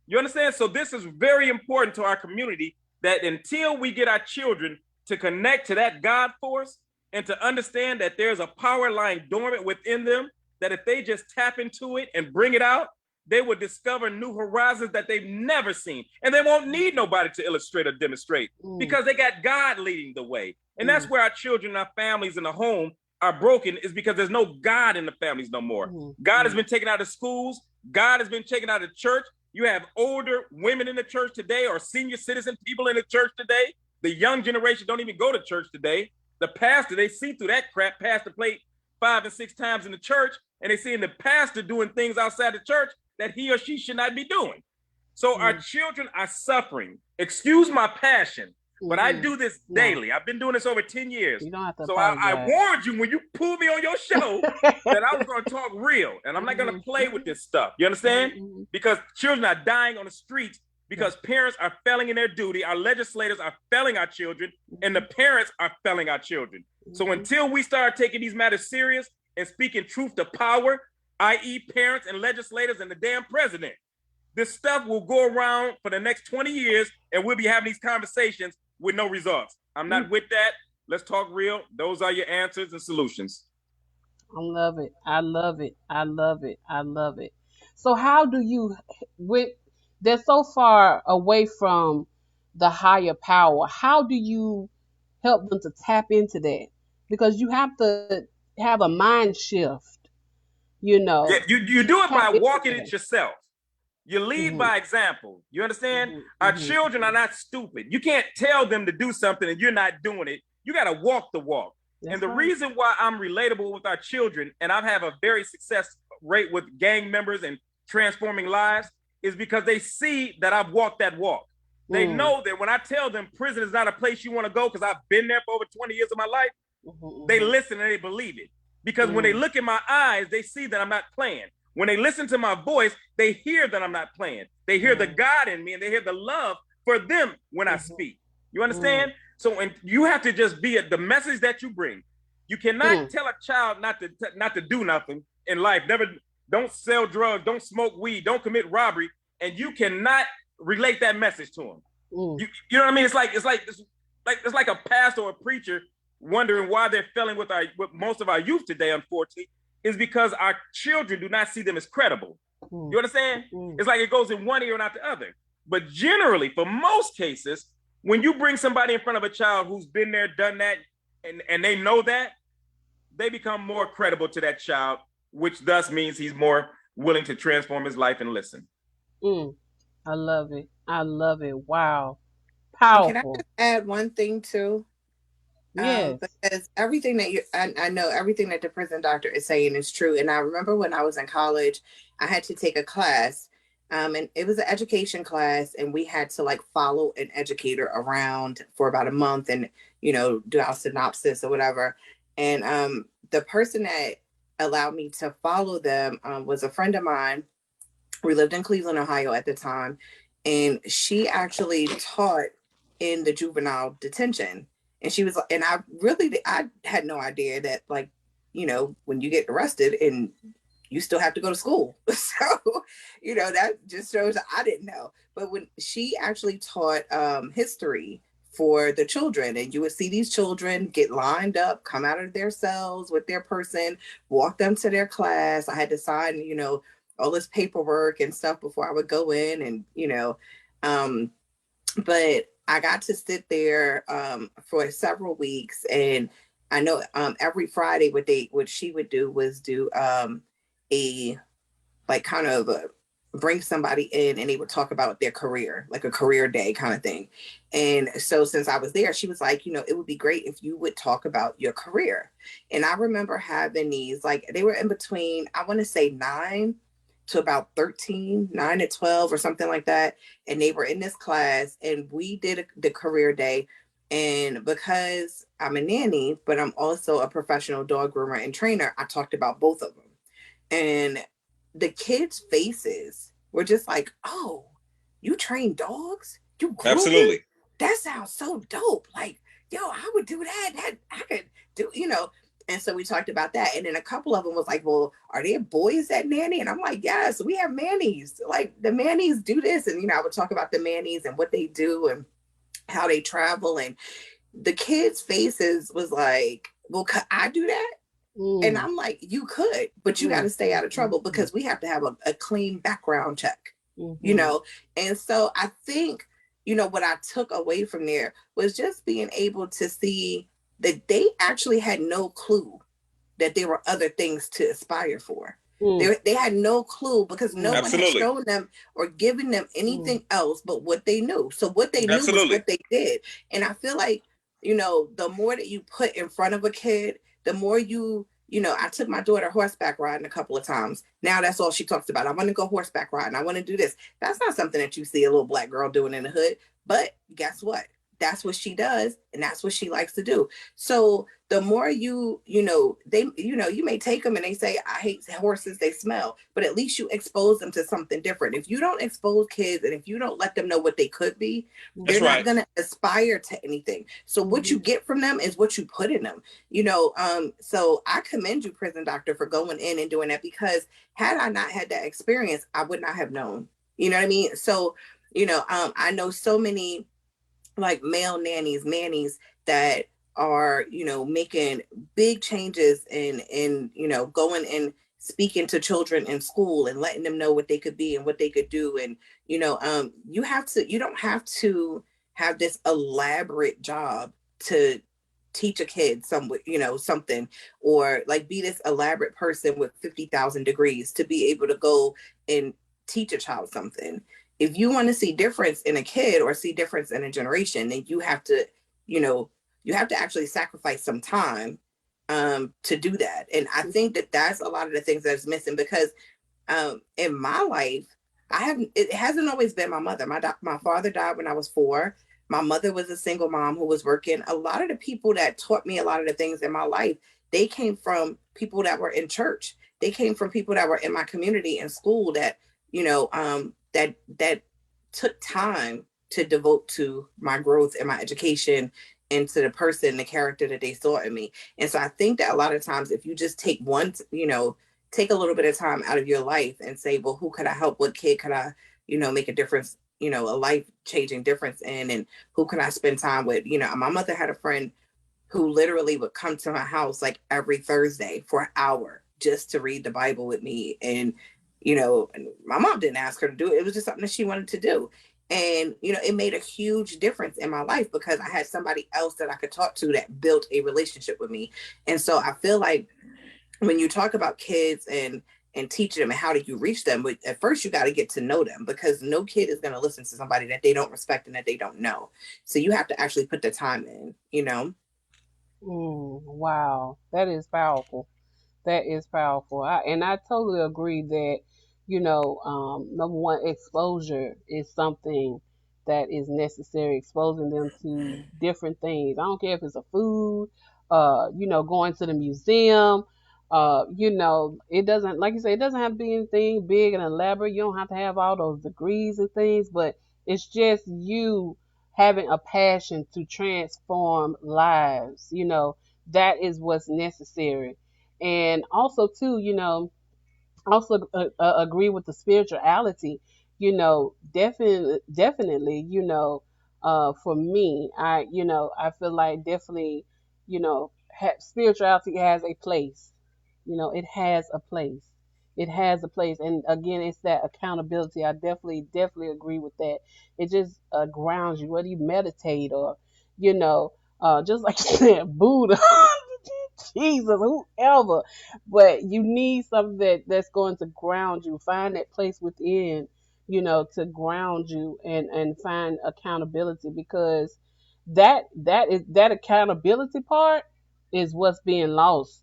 You understand? So this is very important to our community, that until we get our children to connect to that God force and to understand that there's a power lying dormant within them, that if they just tap into it and bring it out, they will discover new horizons that they've never seen. And they won't need nobody to illustrate or demonstrate because they got God leading the way. And that's where our children, our families in the home are broken, is because there's no God in the families no more. God has been taken out of schools. God has been taken out of church. You have older women in the church today, or senior citizen people in the church today. The young generation don't even go to church today. The pastor, they see through that crap, pastor played 5 and 6 times in the church, and they see in the pastor doing things outside the church that he or she should not be doing. So our children are suffering. Excuse my passion, but I do this daily. I've been doing this over 10 years. You don't have to so I warned you when you pulled me on your show that I was going to talk real, and I'm not going to play with this stuff. You understand? Because children are dying on the streets because parents are failing in their duty. Our legislators are failing our children, and the parents are failing our children. So until we start taking these matters serious and speaking truth to power, i.e. parents and legislators and the damn president, this stuff will go around for the next 20 years, and we'll be having these conversations with no results. I'm not with that. Let's talk real. Those are your answers and solutions. I love it. I love it. I love it. I love it. So how do you, they're so far away from the higher power, how do you help them to tap into that? Because you have to have a mind shift, you know. Yeah, you do it by walking it yourself. You lead by example. You understand? Our children are not stupid. You can't tell them to do something and you're not doing it. You got to walk the walk. And the reason why I'm relatable with our children, and I have a very success rate with gang members and transforming lives, is because they see that I've walked that walk. They know that when I tell them prison is not a place you want to go, because I've been there for over 20 years of my life, they listen and they believe it. Because when they look in my eyes, they see that I'm not playing. When they listen to my voice, they hear that I'm not playing. They hear the God in me, and they hear the love for them when I speak. You understand? So, and you have to just be the message that you bring. You cannot tell a child not to do nothing in life. Don't sell drugs, don't smoke weed, don't commit robbery, and you cannot relate that message to them. You know what I mean? It's like a pastor or a preacher wondering why they're failing with most of our youth today, unfortunately, is because our children do not see them as credible. You understand? It's like it goes in one ear and out the other. But generally, for most cases, when you bring somebody in front of a child who's been there, done that, and they know that, they become more credible to that child, which thus means he's more willing to transform his life and listen. I love it. I love it. Wow. Powerful. Can I just add one thing too? Yes. Because everything that I know everything that the prison doctor is saying is true. And I remember when I was in college, I had to take a class, and it was an education class, and we had to like follow an educator around for about a month and, you know, do our synopsis or whatever. And the person that allowed me to follow them was a friend of mine. We lived in Cleveland, Ohio at the time, and she actually taught in the juvenile detention. And she was, and I had no idea that, like, you know, when you get arrested and you still have to go to school. So, you know, that just shows that I didn't know. But when she actually taught history for the children, and you would see these children get lined up, come out of their cells with their person, walk them to their class. I had to sign, you know, all this paperwork and stuff before I would go in, and, you know, but I got to sit there for several weeks, and I know every Friday what she would do was do a like kind of bring somebody in, and they would talk about their career, like a career day kind of thing. And so since I was there, she was like, you know, it would be great if you would talk about your career. And I remember having these, like, they were in between, I want to say 9 to about 13, 9 to 12 or something like that. And they were in this class, and we did the career day. And because I'm a nanny, but I'm also a professional dog groomer and trainer, I talked about both of them. And the kids' faces were just like, oh, you train dogs? You groom Absolutely. them? That sounds so dope. Like, yo, I would do that. That I could do, you know. And so we talked about that. And then a couple of them was like, well, are there boys that nanny? And I'm like, yes, we have mannies. Like, the mannies do this. And, you know, I would talk about the mannies and what they do and how they travel. And the kids' faces was like, well, could I do that? And I'm like, you could, but you got to stay out of trouble, because we have to have a clean background check, you know? And so I think, you know, what I took away from there was just being able to see that they actually had no clue that there were other things to aspire for. Mm. They had no clue because no one had Absolutely. shown them or given them anything else but what they knew. So what they knew was Absolutely. what they did. And I feel like, the more that you put in front of a kid, the more I took my daughter horseback riding a couple of times. Now that's all she talks about. I want to go horseback riding. I want to do this. That's not something that you see a little black girl doing in the hood. But guess what? That's what she does, and that's what she likes to do. So the more you may take them and they say, I hate horses, they smell, but at least you expose them to something different. If you don't expose kids and if you don't let them know what they could be, they're not going to aspire to anything. So what you get from them is what you put in them, so I commend you, prison doctor, for going in and doing that, because had I not had that experience, I would not have known, you know what I mean? So, I know so many like male nannies that are, making big changes in going and speaking to children in school and letting them know what they could be and what they could do. And, you don't have to have this elaborate job to teach a kid something, or like be this elaborate person with 50,000 degrees to be able to go and teach a child something. If you want to see difference in a kid or see difference in a generation, then you have to actually sacrifice some time to do that. And I think that that's a lot of the things that's missing, because in my life, it hasn't always been my mother. My father died when I was 4. My mother was a single mom who was working. A lot of the people that taught me a lot of the things in my life, they came from people that were in church. They came from people that were in my community and school that, that took time to devote to my growth and my education and to the person, the character that they saw in me. And so I think that a lot of times, if you just take take a little bit of time out of your life and say, well, who could I help? What kid could I, make a difference, a life-changing difference in, and who can I spend time with? My mother had a friend who literally would come to my house like every Thursday for an hour just to read the Bible with me. And, my mom didn't ask her to do it. It was just something that she wanted to do. And, it made a huge difference in my life because I had somebody else that I could talk to that built a relationship with me. And so I feel like when you talk about kids and teaching them and how do you reach them, but at first you got to get to know them, because no kid is going to listen to somebody that they don't respect and that they don't know. So you have to actually put the time in. Wow, that is powerful. That is powerful. And I totally agree that, number one, exposure is something that is necessary, exposing them to different things. I don't care if it's a food, going to the museum, it doesn't, like you say, it doesn't have to be anything big and elaborate. You don't have to have all those degrees and things, but it's just you having a passion to transform lives, that is what's necessary. And also too, also agree with the spirituality, definitely, for me, I feel like definitely, spirituality has a place, it has a place. It has a place. And again, it's that accountability. I definitely agree with that. It just grounds you, whether you meditate or, just like you said, Buddha, Jesus, whoever. But you need something that's going to ground you. Find that place within, to ground you and find accountability, because that accountability part is what's being lost.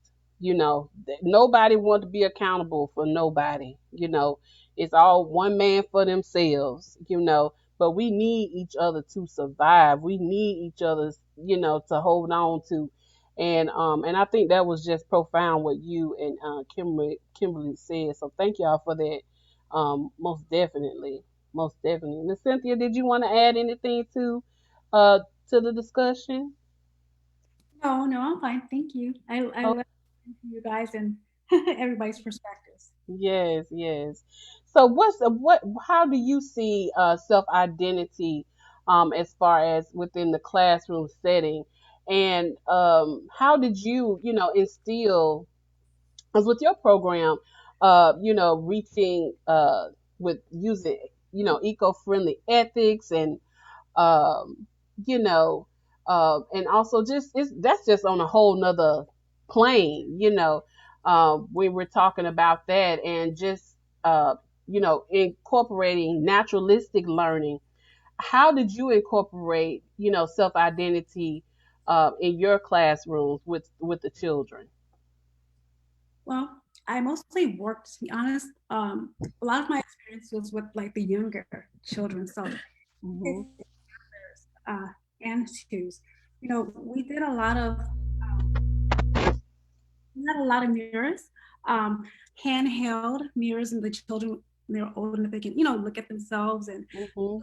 Nobody wants to be accountable for nobody. It's all one man for themselves. But we need each other to survive. We need each other, to hold on to. And I think that was just profound what you and Kimberly said. So thank y'all for that. Most definitely, most definitely. Miss Cynthia, did you want to add anything uh to the discussion? No, no, I'm fine. Thank you. I Oh, love you guys and everybody's perspectives. yes, yes. So how do you see self identity as far as within the classroom setting? And how did you, instill, as with your program, reaching with using, eco-friendly ethics and um, you know, and also just that's just on a whole nother plane, we were talking about that, and just incorporating naturalistic learning. How did you incorporate, self-identity in your classrooms with the children? Well, I mostly worked, to be honest. A lot of my experience was with like the younger children. So Mm-hmm. and twos, we did a lot of mirrors, handheld mirrors, and the children, they're old enough they can, look at themselves and Mm-hmm.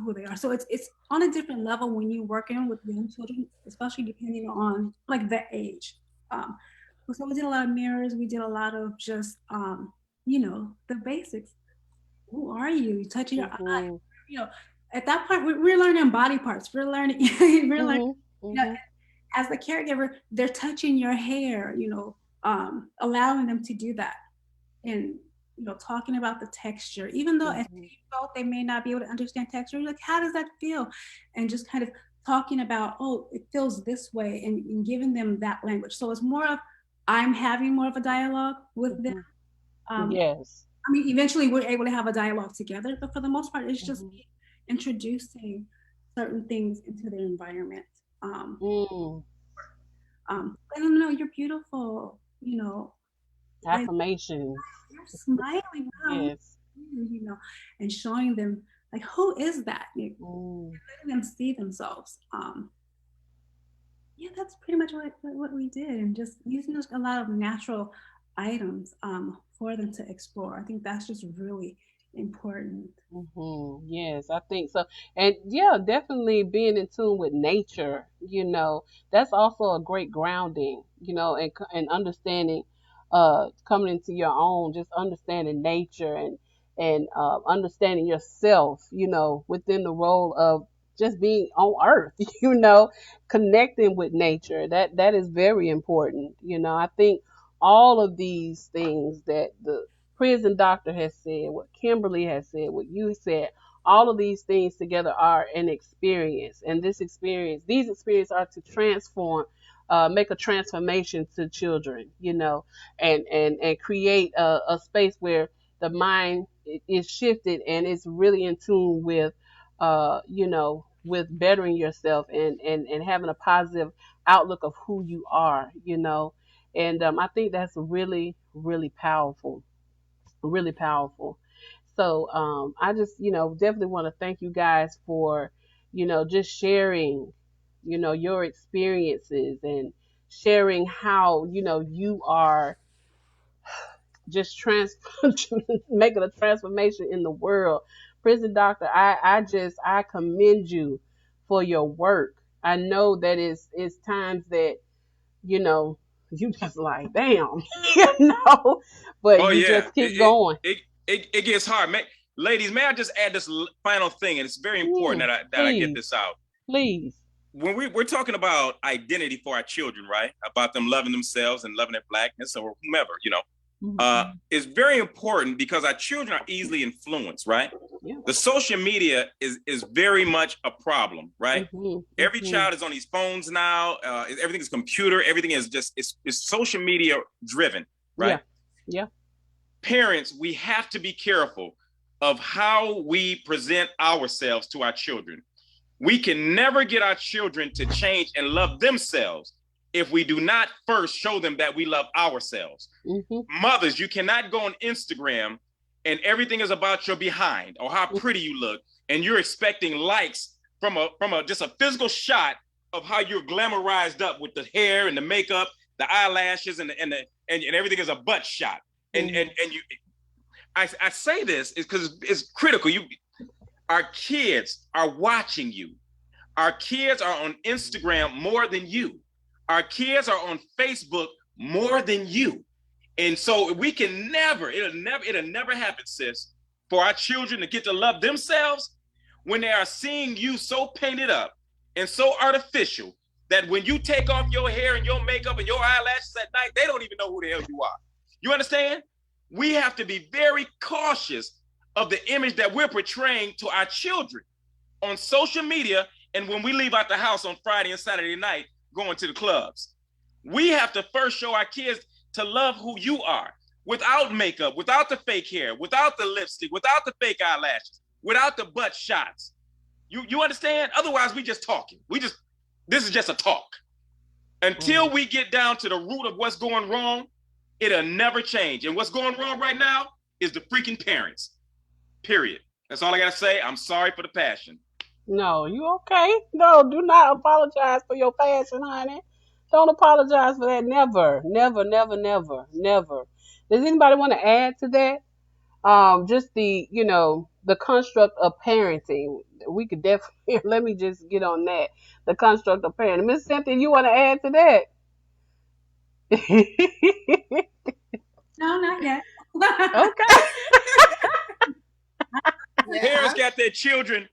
who they are. So it's on a different level when you're working with young children, especially depending on like the age. So we did a lot of mirrors. We did a lot of just, the basics. Who are you? You touching your eye. At that point, we're learning body parts. We're learning, Mm-hmm. as the caregiver, they're touching your hair, allowing them to do that. And, talking about the texture, even though as adults, they may not be able to understand texture, like, how does that feel? And just kind of talking about, oh, it feels this way, and giving them that language. So it's more of, I'm having more of a dialogue with them. Yes. I mean, eventually we're able to have a dialogue together, but for the most part, it's just introducing certain things into their environment. Let them know you're beautiful, Affirmations. you're smiling, wow, Yes. and showing them like, who is that? Letting them see themselves. Yeah, that's pretty much what we did, and just using a lot of natural items for them to explore. I think that's just really important. Yes, I think so. And yeah, definitely being in tune with nature, that's also a great grounding, and understanding, coming into your own, just understanding nature, and understanding yourself, within the role of just being on earth, connecting with nature. That is very important. I think all of these things that the prison doctor has said, what Kimberly has said, what you said, all of these things together are an experience. And these experiences are to transform, make a transformation to children, and create a space where the mind is shifted and it's really in tune with, with bettering yourself, and having a positive outlook of who you are, And I think that's really, really powerful, really powerful. So I just, definitely want to thank you guys for, just sharing, your experiences, and sharing how, you are just making a transformation in the world. Prison doctor, I commend you for your work. I know that it's times that, you just like, damn, but Oh you yeah, just keep going. it gets hard. Ladies, may I just add this final thing, and it's very important that I get Please, this out. please. When we're talking about identity for our children, right? About them loving themselves and loving their blackness or whomever, it's very important because our children are easily influenced, right? Yeah. The social media is very much a problem, right? Every child is on these phones now. Everything is computer. Everything is just it's social media driven, right? Yeah. Parents, we have to be careful of how we present ourselves to our children. We can never get our children to change and love themselves if we do not first show them that we love ourselves. Mothers, you cannot go on Instagram and everything is about your behind or how pretty you look, and you're expecting likes from just a physical shot of how you're glamorized up with the hair and the makeup, the eyelashes, and everything is a butt shot. And you, I say this is because it's critical. Our kids are watching you. Our kids are on Instagram more than you. Our kids are on Facebook more than you. And so we can it'll never happen, sis, for our children to get to love themselves when they are seeing you so painted up and so artificial that when you take off your hair and your makeup and your eyelashes at night, they don't even know who the hell you are. You understand? We have to be very cautious of the image that we're portraying to our children on social media, and when we leave out the house on Friday and Saturday night going to the clubs. We have to first show our kids to love who you are without makeup, without the fake hair, without the lipstick, without the fake eyelashes, without the butt shots. You understand? Otherwise, we just talking. This is just a talk. Until we get down to the root of what's going wrong, it'll never change. And what's going wrong right now is the freaking parents. Period. That's all I gotta say. I'm sorry for the passion. No, you okay? No, do not apologize for your passion, honey. Don't apologize for that. Never, never, never, never, never. Does anybody want to add to that? Just the construct of parenting. We could definitely, let me just get on that. The construct of parenting. Miss Cynthia, you want to add to that? No, not yet. Okay. Parents got their children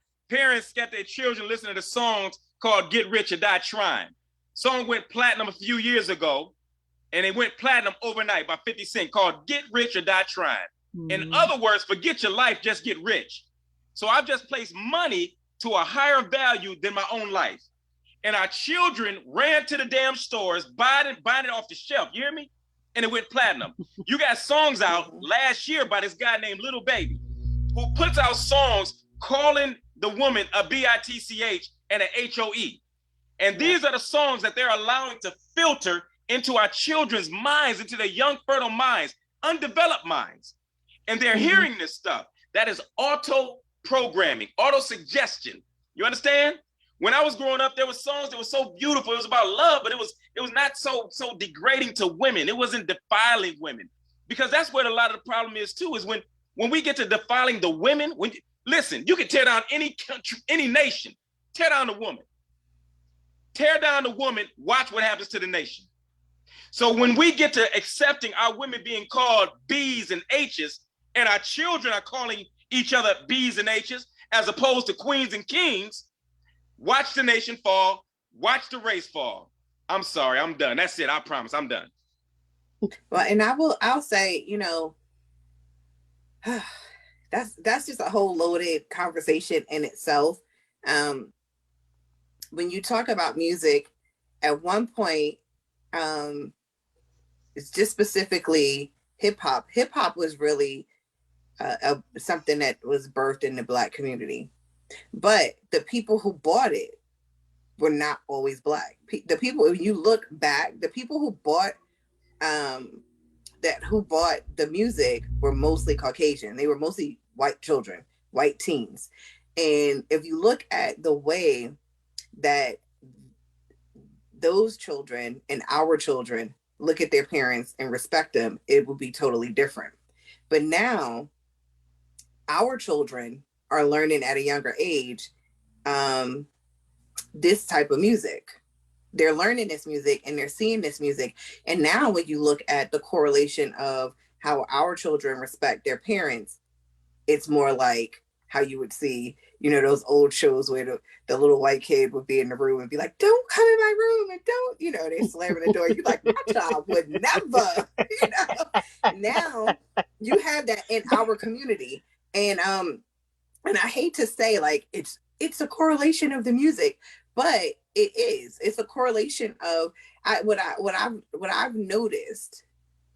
listening to the songs called Get Rich or Die Trying. Song went platinum a few years ago, and it went platinum overnight by 50 Cent, called Get Rich or Die Trying. In other words, forget your life, just get rich. So I've just placed money to a higher value than my own life. And our children ran to the damn stores, buying it off the shelf. You hear me? And it went platinum. You got songs out last year by this guy named Little Baby, who puts out songs calling the woman a bitch and a hoe. And these are the songs that they're allowing to filter into our children's minds, into their young, fertile minds, undeveloped minds. And they're hearing this stuff. That is auto-programming, auto-suggestion. You understand? When I was growing up, there were songs that were so beautiful. It was about love, but it was not so degrading to women. It wasn't defiling women. Because that's what a lot of the problem is too, is when we get to defiling the women, listen, you can tear down any country, any nation, tear down the woman. Tear down the woman, watch what happens to the nation. So when we get to accepting our women being called B's and H's, and our children are calling each other B's and H's, as opposed to queens and kings, watch the nation fall, watch the race fall. I'm sorry, I'm done. That's it, I promise, I'm done. Well, and I'll say, that's just a whole loaded conversation in itself. When you talk about music, at one point, it's just specifically hip hop. Hip hop was really something that was birthed in the Black community, but the people who bought it were not always Black. The people, if you look back, the people who bought the music were mostly Caucasian. They were mostly white children, white teens. And if you look at the way that those children and our children look at their parents and respect them, it will be totally different. But now our children are learning at a younger age this type of music. They're learning this music and they're seeing this music. And now when you look at the correlation of how our children respect their parents, it's more like how you would see, those old shows where the little white kid would be in the room and be like, don't come in my room and don't, they're slamming the door. You're like, my child would never, Now you have that in our community. And I hate to say, like, it's a correlation of the music, but it's a correlation of what I've noticed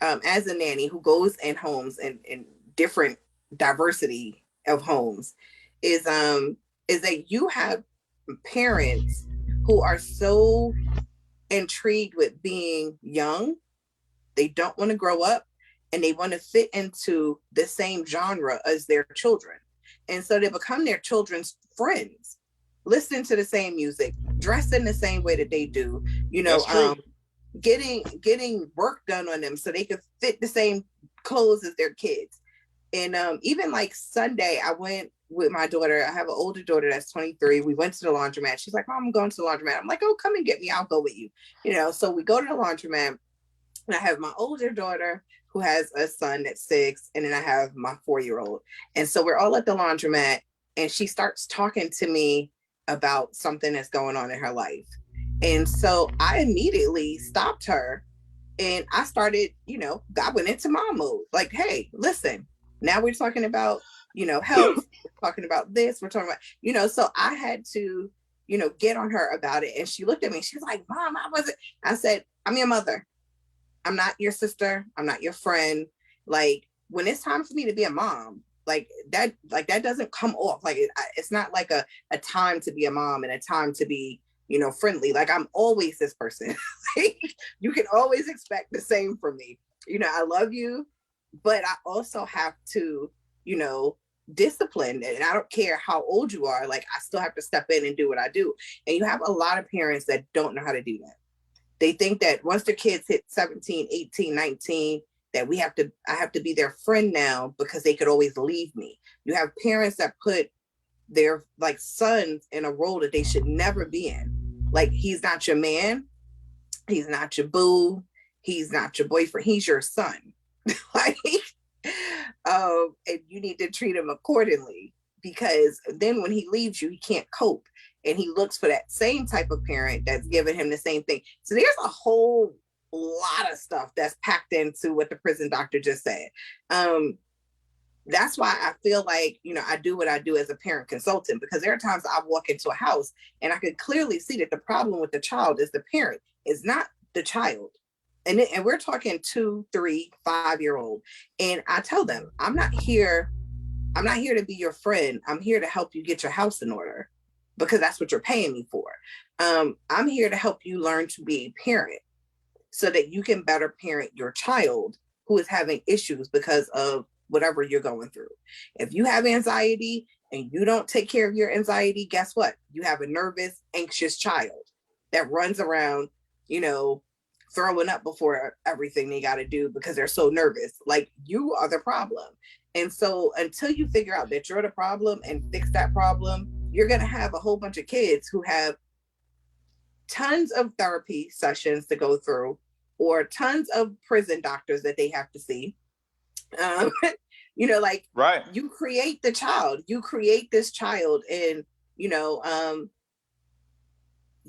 as a nanny who goes in homes and different diversity of homes is that you have parents who are so intrigued with being young, they don't want to grow up, and they want to fit into the same genre as their children. And so they become their children's friends, listen to the same music, dress in the same way that they do, getting work done on them so they can fit the same clothes as their kids. And even like Sunday, I went with my daughter. I have an older daughter that's 23. We went to the laundromat. She's like, Mom, I'm going to the laundromat. I'm like, oh, come and get me. I'll go with you. So we go to the laundromat, and I have my older daughter who has a son that's 6, and then I have my 4-year-old. And so we're all at the laundromat, and she starts talking to me about something that's going on in her life. And so I immediately stopped her, and I started, I went into mom mode. Like, hey, listen, now we're talking about, health, we're talking about this, we're talking about, so I had to, get on her about it. And she looked at me, she was like, Mom, I said, I'm your mother. I'm not your sister. I'm not your friend. Like, when it's time for me to be a mom, like that doesn't come off. Like, it's not like a time to be a mom and a time to be, you know, friendly. Like, I'm always this person. Like, you can always expect the same from me. You know, I love you, but I also have to, you know, discipline. And I don't care how old you are. Like, I still have to step in and do what I do. And you have a lot of parents that don't know how to do that. They think that once their kids hit 17, 18, 19, that I have to be their friend now because they could always leave me. You have parents that put their like sons in a role that they should never be in. Like, he's not your man. He's not your boo. He's not your boyfriend. He's your son. Like, and you need to treat him accordingly, because then when he leaves you, he can't cope. And he looks for that same type of parent that's giving him the same thing. So there's a whole lot of stuff that's packed into what the prison doctor just said. That's why I feel like, you know, I do what I do as a parent consultant, because there are times I walk into a house and I could clearly see that the problem with the child is the parent, is not the child. And we're talking 2, 3, 5-year-old. And I tell them, I'm not here to be your friend. I'm here to help you get your house in order, because that's what you're paying me for. I'm here to help you learn to be a parent so that you can better parent your child who is having issues because of whatever you're going through. If you have anxiety and you don't take care of your anxiety, guess what? You have a nervous, anxious child that runs around, you know, throwing up before everything they got to do because they're so nervous. Like, you are the problem. And so until you figure out that you're the problem and fix that problem, you're going to have a whole bunch of kids who have tons of therapy sessions to go through, or tons of prison doctors that they have to see. You know, like, right. You create the child, you create this child, and, you know,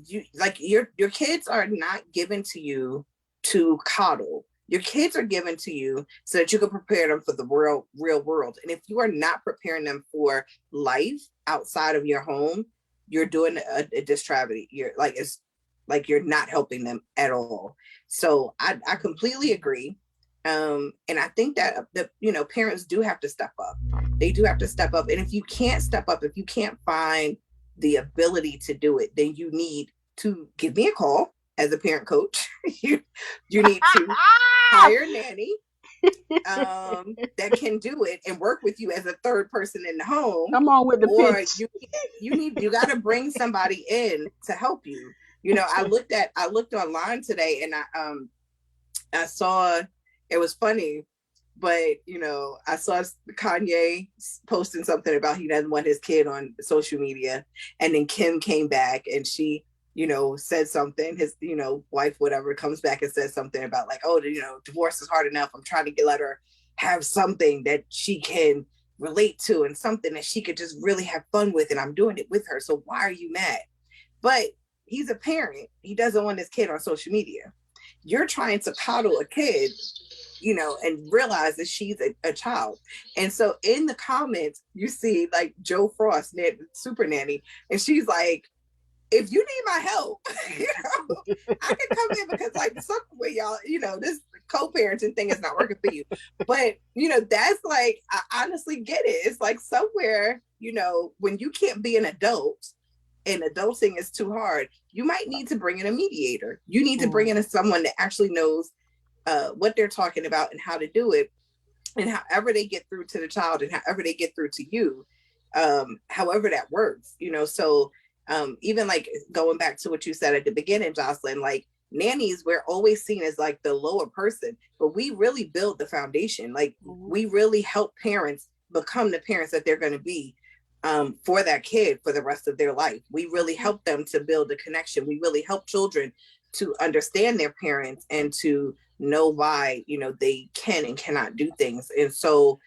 you like your kids are not given to you to coddle. Your kids are given to you so that you can prepare them for the real world. And if you are not preparing them for life outside of your home, you're doing a distravity. It's like you're not helping them at all. So I completely agree. And I think that you know, parents do have to step up. They do have to step up. And if you can't step up, if you can't find the ability to do it, then you need to give me a call as a parent coach. you need to hire a nanny that can do it and work with you as a third person in the home. Come on with the pitch. You got to bring somebody in to help you. You know, I looked online today, and I saw, it was funny, but, you know, I saw Kanye posting something about he doesn't want his kid on social media. And then Kim came back and she, you know, said something, his, you know, wife, whatever, comes back and says something about like, oh, you know, divorce is hard enough. I'm trying to let her have something that she can relate to and something that she could just really have fun with. And I'm doing it with her. So why are you mad? But he's a parent. He doesn't want his kid on social media. You're trying to coddle a kid, you know, and realize that she's a child. And so in the comments, you see like Joe Frost, Super Nanny, and she's like, if you need my help, you know, I can come in, because like somewhere y'all, you know, this co-parenting thing is not working for you. But, you know, that's like, I honestly get it. It's like somewhere, you know, when you can't be an adult and adulting is too hard, you might need to bring in a mediator. You need to bring in someone that actually knows what they're talking about and how to do it. And however they get through to the child and however they get through to you, however that works, you know. So even like going back to what you said at the beginning, Jocelyn, like nannies, we're always seen as like the lower person, but we really build the foundation. Like we really help parents become the parents that they're going to be for that kid for the rest of their life. We really help them to build a connection. We really help children to understand their parents and to know why, you know, they can and cannot do things. And so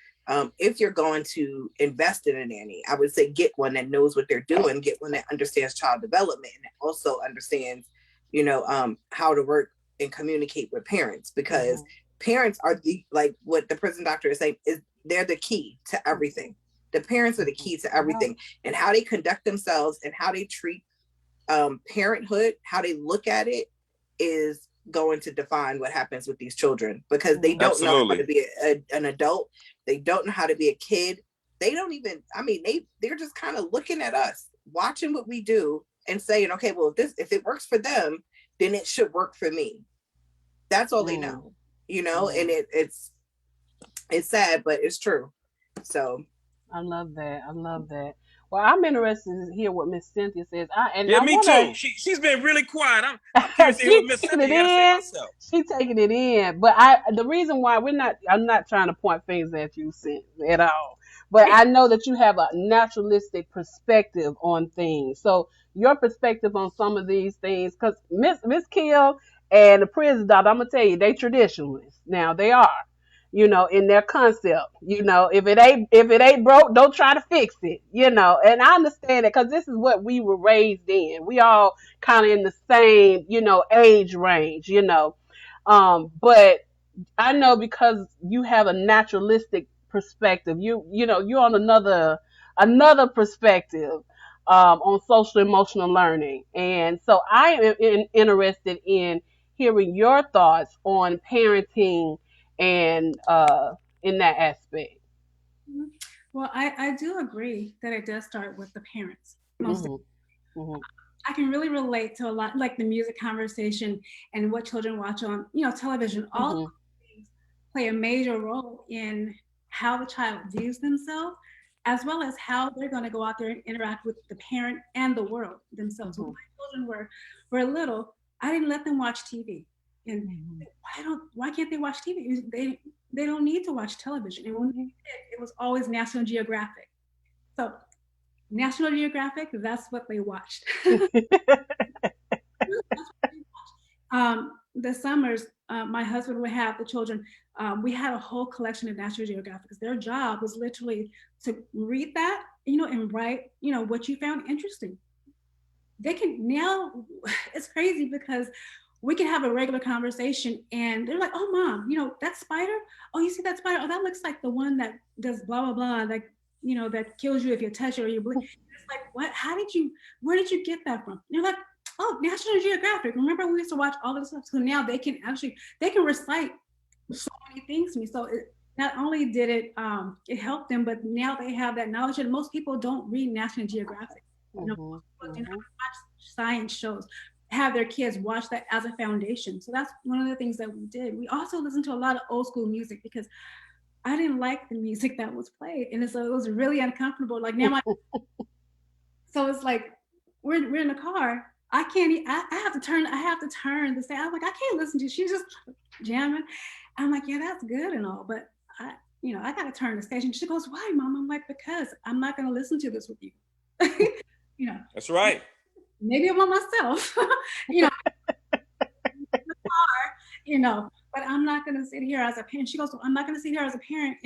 if you're going to invest in a nanny, I would say get one that knows what they're doing, get one that understands child development and also understands, you know, how to work and communicate with parents, because parents are the, like what the prison doctor is saying, is they're the key to everything. The parents are the key to everything, and how they conduct themselves and how they treat parenthood, how they look at it is going to define what happens with these children, because they don't know how to be an adult. They don't know how to be a kid. They don't even, I mean, they're just kind of looking at us, watching what we do and saying, okay, well, if it works for them, then it should work for me. That's all they know, you know, and it's sad, but it's true. So I love that. I love that. Well, I'm interested to hear what Miss Cynthia says. Me too. She's been really quiet. I'm curious to hear what Miss Cynthia got to say herself. She's taking it in. But the reason why I'm not trying to point fingers at you, Cynthia, at all. But I know that you have a naturalistic perspective on things. So your perspective on some of these things, because Miss Kill and the prison doctor, I'm gonna tell you, they traditionalists. Now they are, you know, in their concept. You know, if it ain't broke, don't try to fix it. You know, and I understand it because this is what we were raised in. We all kind of in the same, you know, age range. You know, but I know because you have a naturalistic perspective. You know, you're on another perspective on social emotional learning, and so I am interested in hearing your thoughts on parenting and in that aspect. Well, I do agree that it does start with the parents. I can really relate to a lot, like the music conversation and what children watch on, you know, television. All of these things play a major role in how the child views themselves, as well as how they're going to go out there and interact with the parent and the world themselves. When my children were little, I didn't let them watch TV. And why can't they watch TV? They don't need to watch television. And when they did, it was always National Geographic. So National Geographic, that's what they watched. The summers, my husband would have the children. We had a whole collection of National Geographic because their job was literally to read that, you know, and write, you know, what you found interesting. They can now, it's crazy because we can have a regular conversation and they're like, oh, Mom, you know, that spider? Oh, you see that spider? Oh, that looks like the one that does blah, blah, blah, like, you know, that kills you if you touch it or you bleed. It's like, what? Where did you get that from? And you're like, oh, National Geographic. Remember we used to watch all this stuff? So now they can recite so many things to me. So not only did it help them, but now they have that knowledge. And most people don't read National Geographic. You know, most people do not watch science shows, have their kids watch that as a foundation. So that's one of the things that we did. We also listened to a lot of old school music because I didn't like the music that was played. And so it was really uncomfortable. Like now so it's like, we're in the car. I have to turn the sound. I'm like, I can't listen to it. She's just jamming. I'm like, yeah, that's good and all, but I got to turn the station. She goes, why, Mom? I'm like, because I'm not going to listen to this with you. You know. That's right. Maybe I'm on myself, you know, in the car, you know, but I'm not going to sit here as a parent. She goes, well, I'm not going to sit here as a parent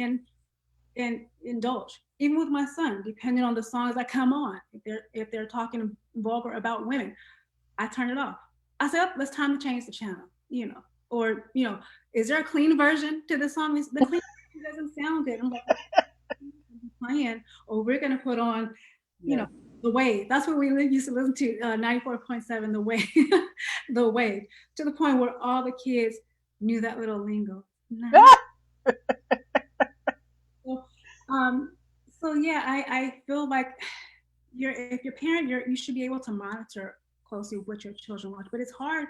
and indulge, even with my son, depending on the songs that come on. If they're talking vulgar about women, I turn it off. I said, oh, it's time to change the channel, you know, or, you know, is there a clean version to the song? The clean version doesn't sound good. I'm like, playing, or we're going to put on, you know, The Wave. That's what we used to listen to, 94.7, The Wave, The Wave, to the point where all the kids knew that little lingo. So yeah, I feel like if you're a parent, you should be able to monitor closely what your children watch. But it's hard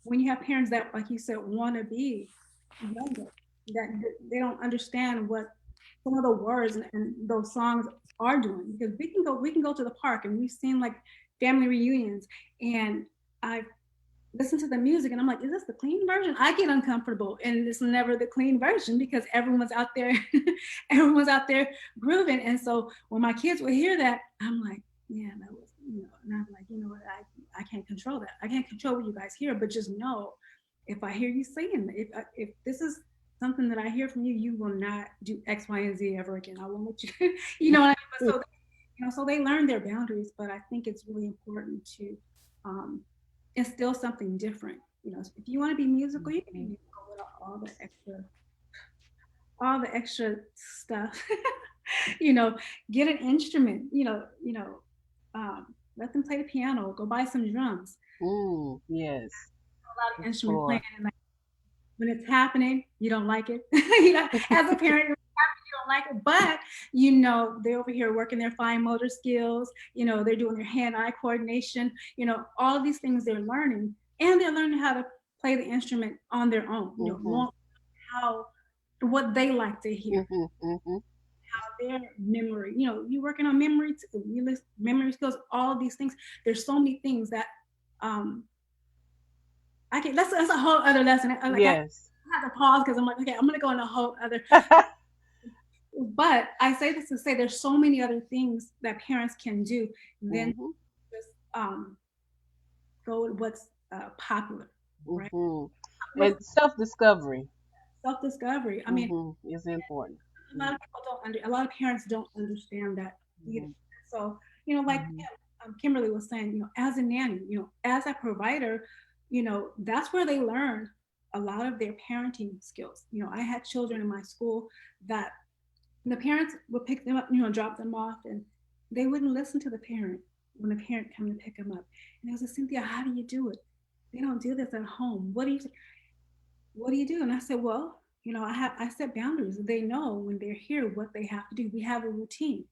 when you have parents that, like you said, want to be younger, that they don't understand what some of the words and those songs are doing. Because we can go to the park and we've seen like family reunions, and I've listened to the music and I'm like, is this the clean version? I get uncomfortable, and it's never the clean version because everyone's out there grooving. And so when my kids would hear that, I'm like, yeah, that was, you know, and I'm like, you know what, I can't control that. I can't control what you guys hear, but just know, if I hear you singing, if this is something that I hear from you, you will not do X, Y, and Z ever again. I won't let you, you know what I mean? But so they learn their boundaries, but I think it's really important to instill something different. You know, if you want to be musical, you can be musical with all the extra stuff. You know, get an instrument, let them play the piano, go buy some drums. Yes. lot of instrument playing, Sure. and like, when it's happening, you don't like it. You know, as a parent, you don't like it, but you know they're over here working their fine motor skills. You know, they're doing their hand-eye coordination. You know, all of these things they're learning, and they're learning how to play the instrument on their own. You know, Mhm. how what they like to hear, Mhm. Mhm. their memory. You know, you're working on memory, memory skills, all of these things. There's so many things that um I can. That's a whole other lesson. Like I Yes. have to pause because I'm like, okay, I'm gonna go on a whole other. But I say this to say there's so many other things that parents can do than Mhm. just go with what's popular, right? Mhm. With And self-discovery. self-discovery. I mean, Mhm. Is important. a lot of people don't a lot of parents don't understand that either. Mhm. So, you know, like Mhm. Kimberly was saying, you know, as a nanny, you know, as a provider, you know, that's where they learn a lot of their parenting skills. You know, I had children in my school that the parents would pick them up, you know, drop them off, and they wouldn't listen to the parent when the parent came to pick them up. And they was like, Cynthia, how do you do it? They don't do this at home. What do you do? And I said, well, you know, I set boundaries. They know when they're here what they have to do. We have a routine.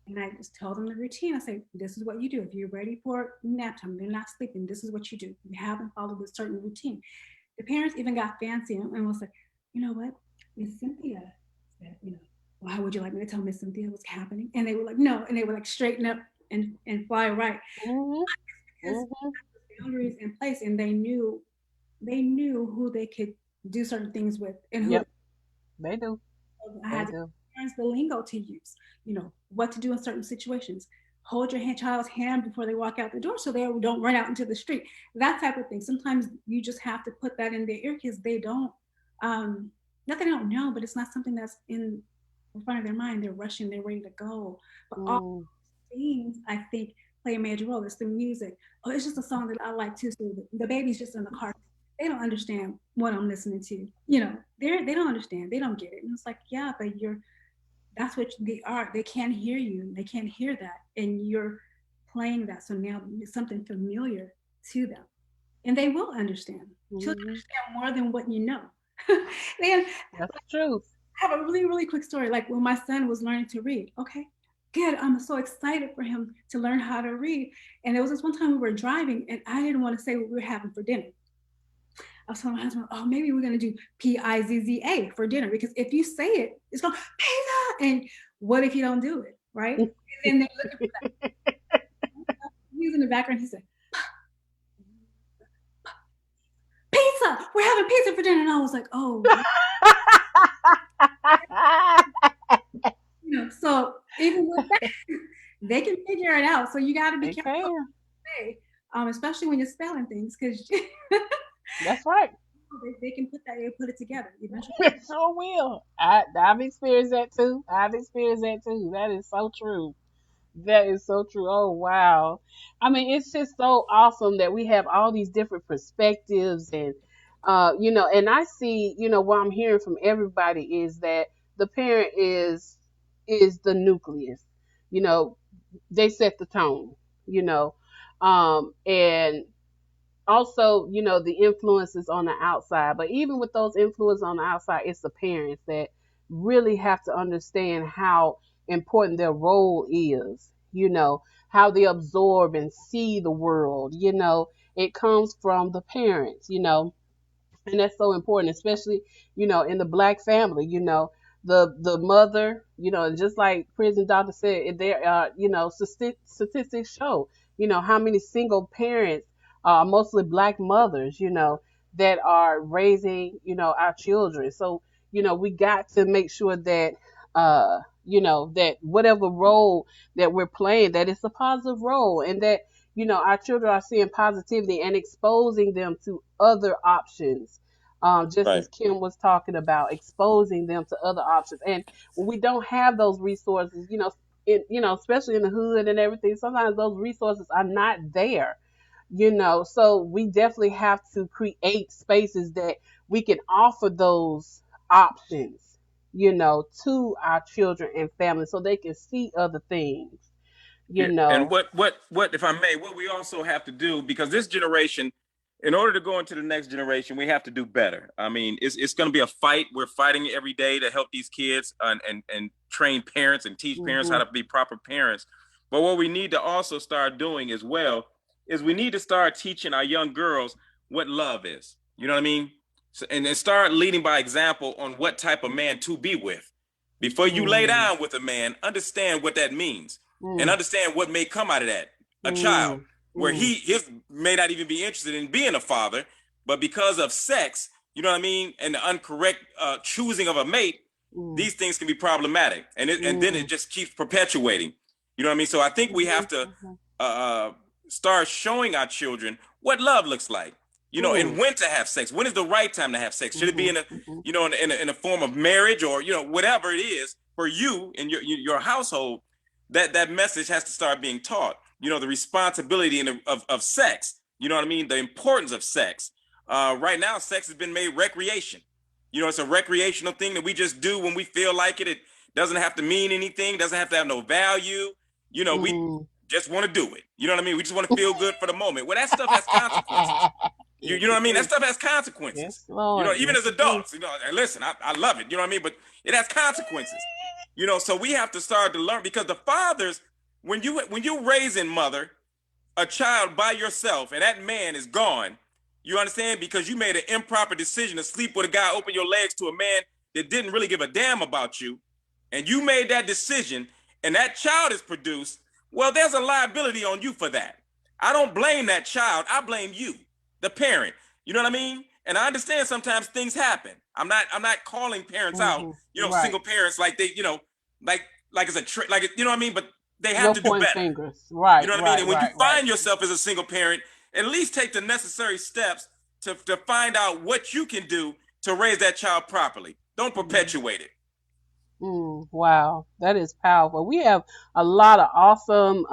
And I just tell them the routine. I say, this is what you do. If you're ready for nap time, they're not sleeping, this is what you do. You haven't followed a certain routine. The parents even got fancy and was like, you know what? Miss Cynthia said, you know, well, how would you like me to tell Miss Cynthia what's happening? And they were like, no. And they were like, straighten up and fly right. Mhm. Because Mhm. boundaries in place, and they knew who they could do certain things with and who Yep. They do. I They had to do. parents the lingo to use, you know, what to do in certain situations. Hold your child's hand before they walk out the door so they don't run out into the street. That type of thing. Sometimes you just have to put that in their ear because they don't, not that they don't know, but it's not something that's in front of their mind. They're rushing, they're ready to go. But all Mm. things I think play a major role. It's the music. Oh, it's just a song that I like too. So the baby's just in the car. They don't understand what I'm listening to. You know, they don't understand. They don't get it. And it's like, yeah, but that's what they are. They can't hear you. They can't hear that, and you're playing that. So now it's something familiar to them, and they will understand. Children Mhm. understand more than what you know. They That's the truth. have a really, really quick story. Like when my son was learning to read. Okay, good. I'm so excited for him to learn how to read. And there was this one time we were driving, and I didn't want to say what we were having for dinner. I was telling my husband, oh, maybe we're going to do Pizza for dinner because if you say it, it's going pizza. And what if you don't do it, right? And then they're looking for that. He was in the background. He said, pizza. We're having pizza for dinner. And I was like, oh, you know. So even with that, they can figure it out. So you got to be They careful what can. you say, especially when you're spelling things because That's right. they can put it together eventually. It sure will. I've experienced that too. I've experienced that too. That is so true. That is so true. Oh wow. I mean, it's just so awesome that we have all these different perspectives and and I see, what I'm hearing from everybody is that the parent is the nucleus. You know, they set the tone, you know. And also, the influences on the outside. But even with those influences on the outside, it's the parents that really have to understand how important their role is, how they absorb and see the world, it comes from the parents, and that's so important, especially in the black family. The mother, just like prison doctor said, there are statistics show how many single parents, mostly black mothers, that are raising our children. So we got to make sure that that whatever role that we're playing, that it's a positive role, and that our children are seeing positivity and exposing them to other options. Just Right. as Kim was talking about, exposing them to other options. And when we don't have those resources, especially in the hood and everything, sometimes those resources are not there. So we definitely have to create spaces that we can offer those options, to our children and families so they can see other things, you Yeah. And know. what if I may, what we also have to do, because this generation in order to go into the next generation, we have to do better. I mean, it's going to be a fight. We're fighting every day to help these kids and train parents and teach parents how to be proper parents. But what we need to also start doing as well is we need to start teaching our young girls what love is. You know what I mean? So, and then start leading by example on what type of man to be with. Before you lay down with a man, understand what that means and understand what may come out of that. A child where he may not even be interested in being a father, but because of sex, you know what I mean, and the incorrect choosing of a mate, these things can be problematic, and then it just keeps perpetuating. You know what I mean? So I think we have to start showing our children what love looks like. You know, and when to have sex. When is the right time to have sex? Should it be in a, you know, in a form of marriage, or, you know, whatever it is for you and your household? That message has to start being taught. You know, the responsibility of sex. You know what I mean? The importance of sex. Right now, sex has been made recreation. You know, it's a recreational thing that we just do when we feel like it. It doesn't have to mean anything. Doesn't have to have no value. You know, we just want to do it. You know what I mean? We just want to feel good for the moment. Well, that stuff has consequences. You know what I mean? That stuff has consequences. Yes, Lord. You know, even as adults, you know, and listen, I love it. You know what I mean? But it has consequences. You know, so we have to start to learn, because the fathers, when you raising mother a child by yourself and that man is gone, you understand? Because you made an improper decision to sleep with a guy, open your legs to a man that didn't really give a damn about you, and you made that decision, and that child is produced. Well, there's a liability on you for that. I don't blame that child. I blame you, the parent. You know what I mean? And I understand sometimes things happen. I'm not calling parents out, you know, single parents, like they, you know, like it's a trick, like, you know what I mean? But they have to do better. Fingers. Right. You know what I mean? And when you find yourself as a single parent, at least take the necessary steps to find out what you can do to raise that child properly. Don't perpetuate it. Wow, that is powerful. We have a lot of awesome,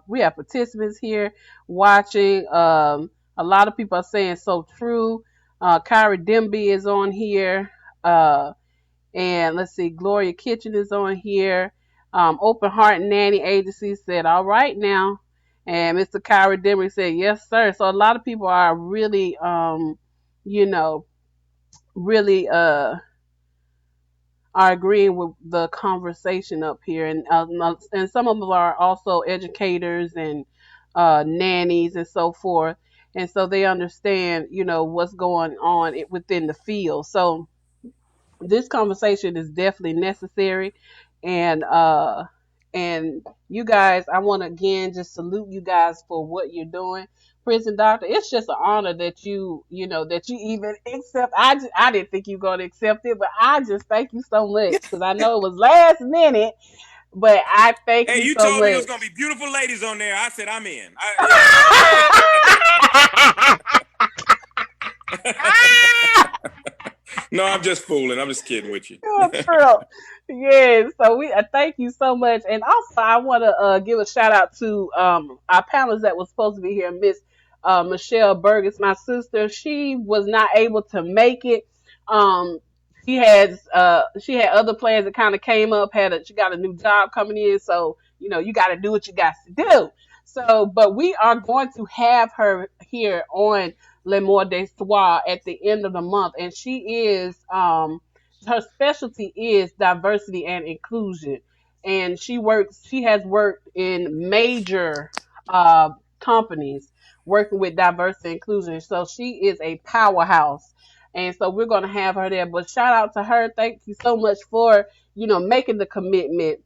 we have participants here watching. A lot of people are saying so true. Kyra Demby is on here. And let's see, Gloria Kitchen is on here. Open Heart Nanny Agency said, all right now. And Mr. Kyra Demby said, yes, sir. So a lot of people are really, you know, really, are agreeing with the conversation up here, and some of them are also educators and nannies and so forth, and so they understand, you know, what's going on within the field. So this conversation is definitely necessary, and you guys, I want to again just salute you guys for what you're doing. Prison doctor, it's just an honor that you know, that you even accept. I didn't think you were going to accept it, but I just thank you so much, because I know it was last minute, but I thank you so much. Hey, you told me it was going to be beautiful ladies on there. I said, I'm in. No, I'm just fooling. I'm just kidding with you. Yes, so we thank you so much. And also, I want to give a shout out to our panelists that was supposed to be here. Miss Michelle Burgess, my sister, she was not able to make it. She had other plans that kind of came up. She got a new job coming in, so you know, you got to do what you got to do. So, but we are going to have her here on Le Mot de Soir at the end of the month, and she is her specialty is diversity and inclusion, and she has worked in major companies working with diversity and inclusion, so she is a powerhouse, and so we're going to have her there. But shout out to her, thank you so much for, you know, making the commitment.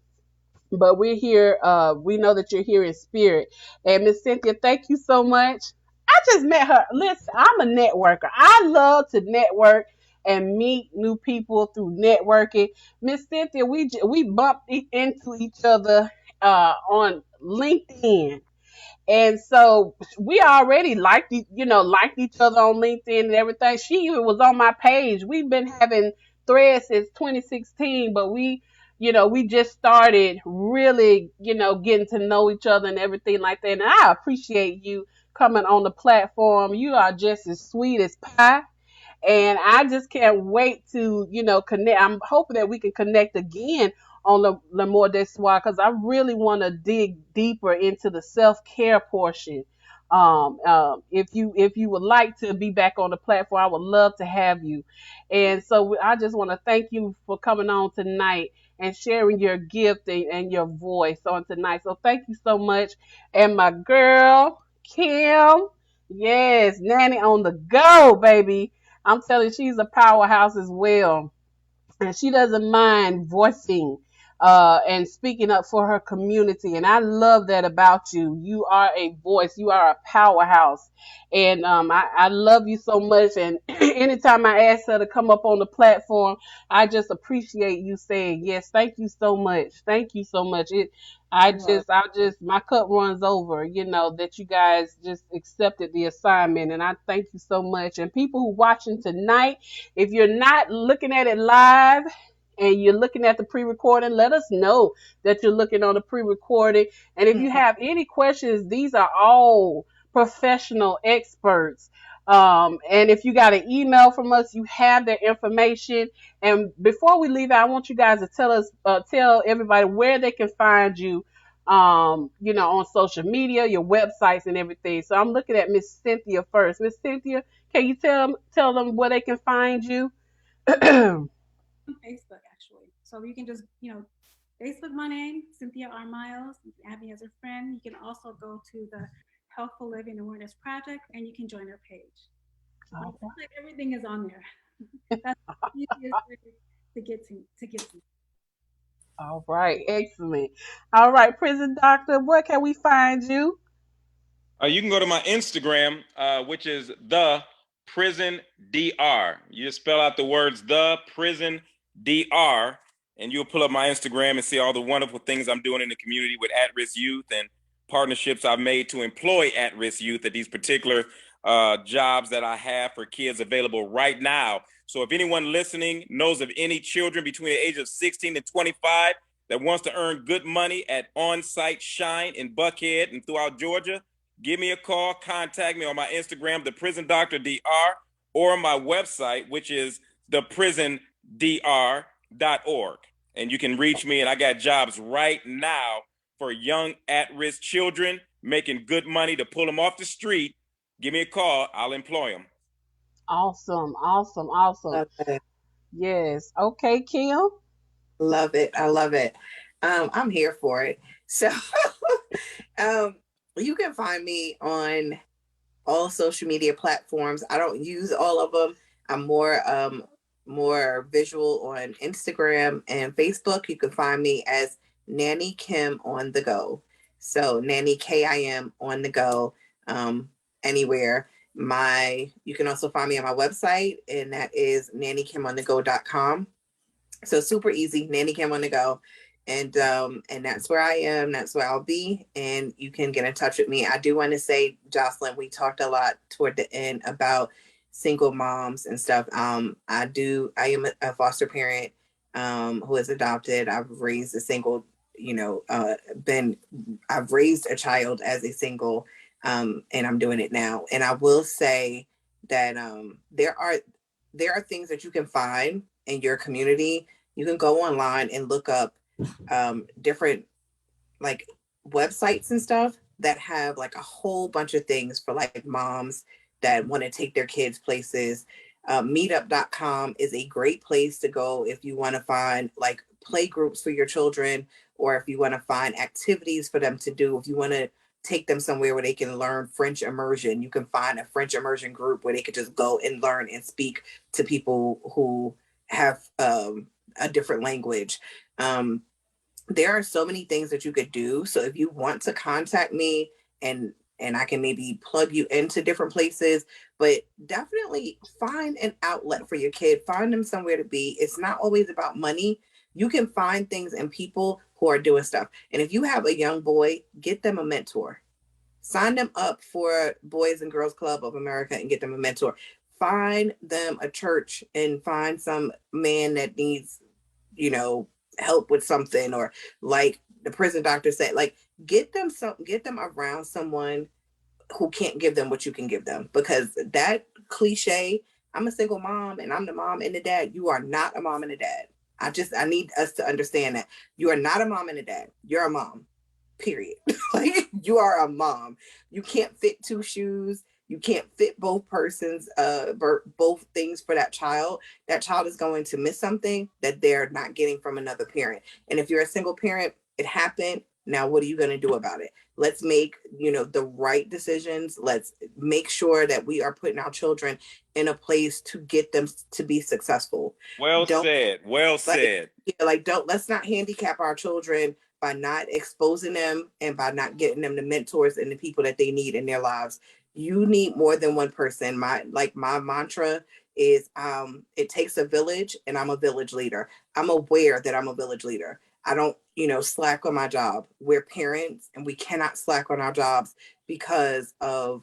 But we're here, we know that you're here in spirit. And Miss Cynthia, thank you so much. I just met her. Listen, I'm a networker. I love to network and meet new people through networking. Miss Cynthia, we bumped into each other on LinkedIn. And so we already liked each other on LinkedIn and everything. She even was on my page. We've been having threads since 2016, but we just started really, you know, getting to know each other and everything like that. And I appreciate you coming on the platform. You are just as sweet as pie. And I just can't wait to, you know, connect. I'm hoping that we can connect again on Le Mot de Soir, because I really want to dig deeper into the self-care portion If you would like to be back on the platform, I would love to have you. And so I just want to thank you for coming on tonight and sharing your gift and your voice on tonight. So thank you so much. And my girl, Kim, yes, Nanny on the go, baby. I'm telling you, she's a powerhouse as well, and she doesn't mind voicing and speaking up for her community. And I love that about you. You are a voice. You are a powerhouse. And I love you so much. And anytime I ask her to come up on the platform, I just appreciate you saying yes. Thank you so much. Thank you so much. My cup runs over, that you guys just accepted the assignment. And I thank you so much. And people who watching tonight, if you're not looking at it live and you're looking at the pre-recording, let us know that you're looking on the pre-recording. And if you have any questions, these are all professional experts. And if you got an email from us, you have their information. And before we leave out, I want you guys to tell everybody where they can find you, on social media, your websites and everything. So I'm looking at Miss Cynthia first. Miss Cynthia, can you tell them where they can find you? Facebook, actually. So you can just, Facebook my name, Cynthia R. Miles. You can add me as a friend. You can also go to the Healthful Living Awareness Project and you can join our page. Okay. Like everything is on there. That's the easiest way to get to. All right, excellent. All right, Prison Doctor, where can we find you? You can go to my Instagram, which is the Prison Dr. You just spell out the words the Prison Dr. and you'll pull up my Instagram and see all the wonderful things I'm doing in the community with at-risk youth and partnerships I've made to employ at-risk youth at these particular jobs that I have for kids available right now. So if anyone listening knows of any children between the age of 16 and 25 that wants to earn good money at On-Site Shine in Buckhead and throughout Georgia, give me a call, contact me on my Instagram, the Prison Dr. Dr, or my website, which is theprison.dr.org. And you can reach me, and I got jobs right now for young at-risk children making good money to pull them off the street. Give me a call. I'll employ them. Awesome. Love it. Yes. Okay, Kim. Love it. I love it. I'm here for it. So you can find me on all social media platforms. I don't use all of them. I'm more visual on Instagram and Facebook. You can find me as Nanny Kim on the go. So Nanny KIM on the go, anywhere. You can also find me on my website, and that is nannykimonnthego.com. So super easy, Nanny Kim on the go. And that's where I am. That's where I'll be. And you can get in touch with me. I do want to say, Jocelyn, we talked a lot toward the end about single moms and stuff. I am a foster parent who is adopted. I've raised a single, I've raised a child as a single, and I'm doing it now. And I will say that there are things that you can find in your community. You can go online and look up different like websites and stuff that have like a whole bunch of things for like moms that want to take their kids places. Meetup.com is a great place to go if you want to find like play groups for your children, or if you want to find activities for them to do. If you want to take them somewhere where they can learn French immersion, you can find a French immersion group where they could just go and learn and speak to people who have a different language. There are so many things that you could do. So if you want to contact me and I can maybe plug you into different places, but definitely find an outlet for your kid. Find them somewhere to be. It's not always about money. You can find things and people who are doing stuff. And if you have a young boy, get them a mentor. Sign them up for Boys and Girls Club of America and get them a mentor. Find them a church and find some man that needs, help with something, or like the prison doctor said, like get them around someone who can't give them what you can give them, because that cliche, I'm a single mom and I'm the mom and the dad. You are not a mom and a dad. I need us to understand that you are not a mom and a dad. You're a mom. period. Like, you are a mom. You can't fit two shoes. You can't fit both persons, both things for that child. That child is going to miss something that they're not getting from another parent. And if you're a single parent, it happened. Now, what are you going to do about it? Let's make, the right decisions. Let's make sure that we are putting our children in a place to get them to be successful. Well said. Well said. Let's not handicap our children by not exposing them and by not getting them the mentors and the people that they need in their lives. You need more than one person. My mantra is it takes a village, and I'm a village leader. I'm aware that I'm a village leader. I don't, slack on my job. We're parents, and we cannot slack on our jobs because of,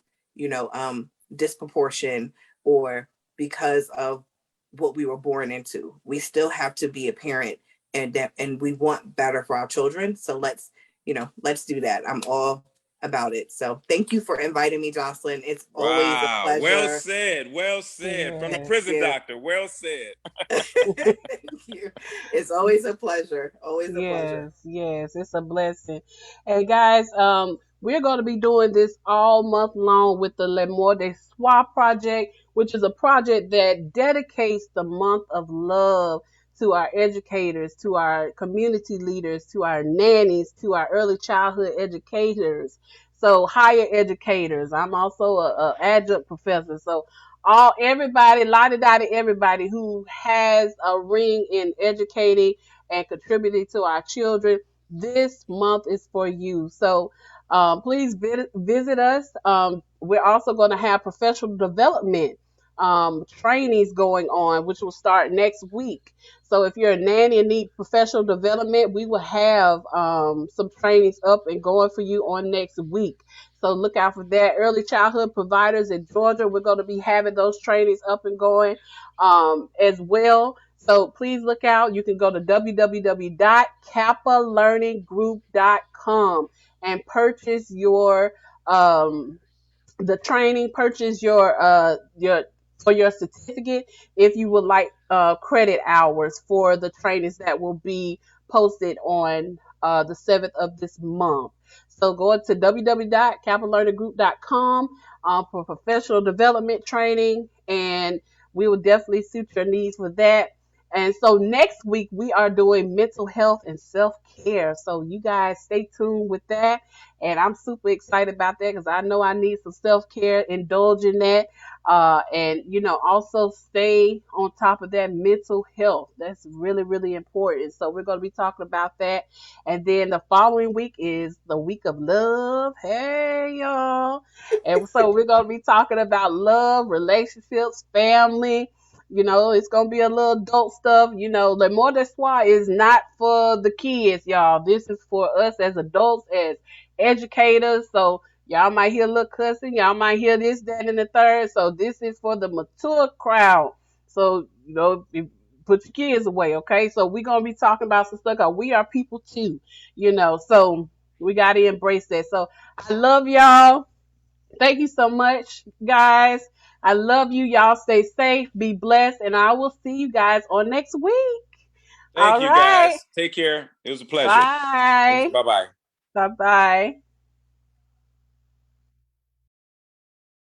disproportion or because of what we were born into. We still have to be a parent, and we want better for our children. So let's do that. I'm all about it. So thank you for inviting me, Jocelyn. It's always a pleasure. Well said. Well said. Yes. From the prison doctor. Well said. Thank you. It's always a pleasure. Always a pleasure. Yes, it's a blessing. Hey guys, we're going to be doing this all month long with the L'Amour de Soi Project, which is a project that dedicates the month of love to our educators, to our community leaders, to our nannies, to our early childhood educators, so higher educators. I'm also a adjunct professor, so everybody, lottie dottie, everybody who has a ring in educating and contributing to our children, this month is for you. So please visit us. We're also going to have professional development trainings going on, which will start next week. So if you're a nanny and need professional development, we will have some trainings up and going for you on next week. So look out for that. Early childhood providers in Georgia, we're going to be having those trainings up and going as well. So please look out. You can go to www.kapalearninggroup.com and purchase your the training, purchase your for your certificate if you would like credit hours for the trainings that will be posted on the 7th of this month. So go to www.kapalearninggroup.com for professional development training, and we will definitely suit your needs for that. And so next week we are doing mental health and self-care. So you guys stay tuned with that. And I'm super excited about that because I know I need some self-care, indulge in that. And, also stay on top of that mental health. That's really, really important. So we're going to be talking about that. And then the following week is the week of love. Hey, y'all. And so we're going to be talking about love, relationships, family. It's going to be a little adult stuff. L'Amour de Soi is not for the kids, y'all. This is for us as adults, as educators. So y'all might hear a little cussing. Y'all might hear this, that, and the third. So this is for the mature crowd. So, put your kids away, okay? So we're going to be talking about some stuff because we are people too, So we got to embrace that. So I love y'all. Thank you so much, guys. I love you. Y'all stay safe, be blessed, and I will see you guys on next week. Thank you, guys. Take care. It was a pleasure. Bye. Bye-bye. Bye-bye.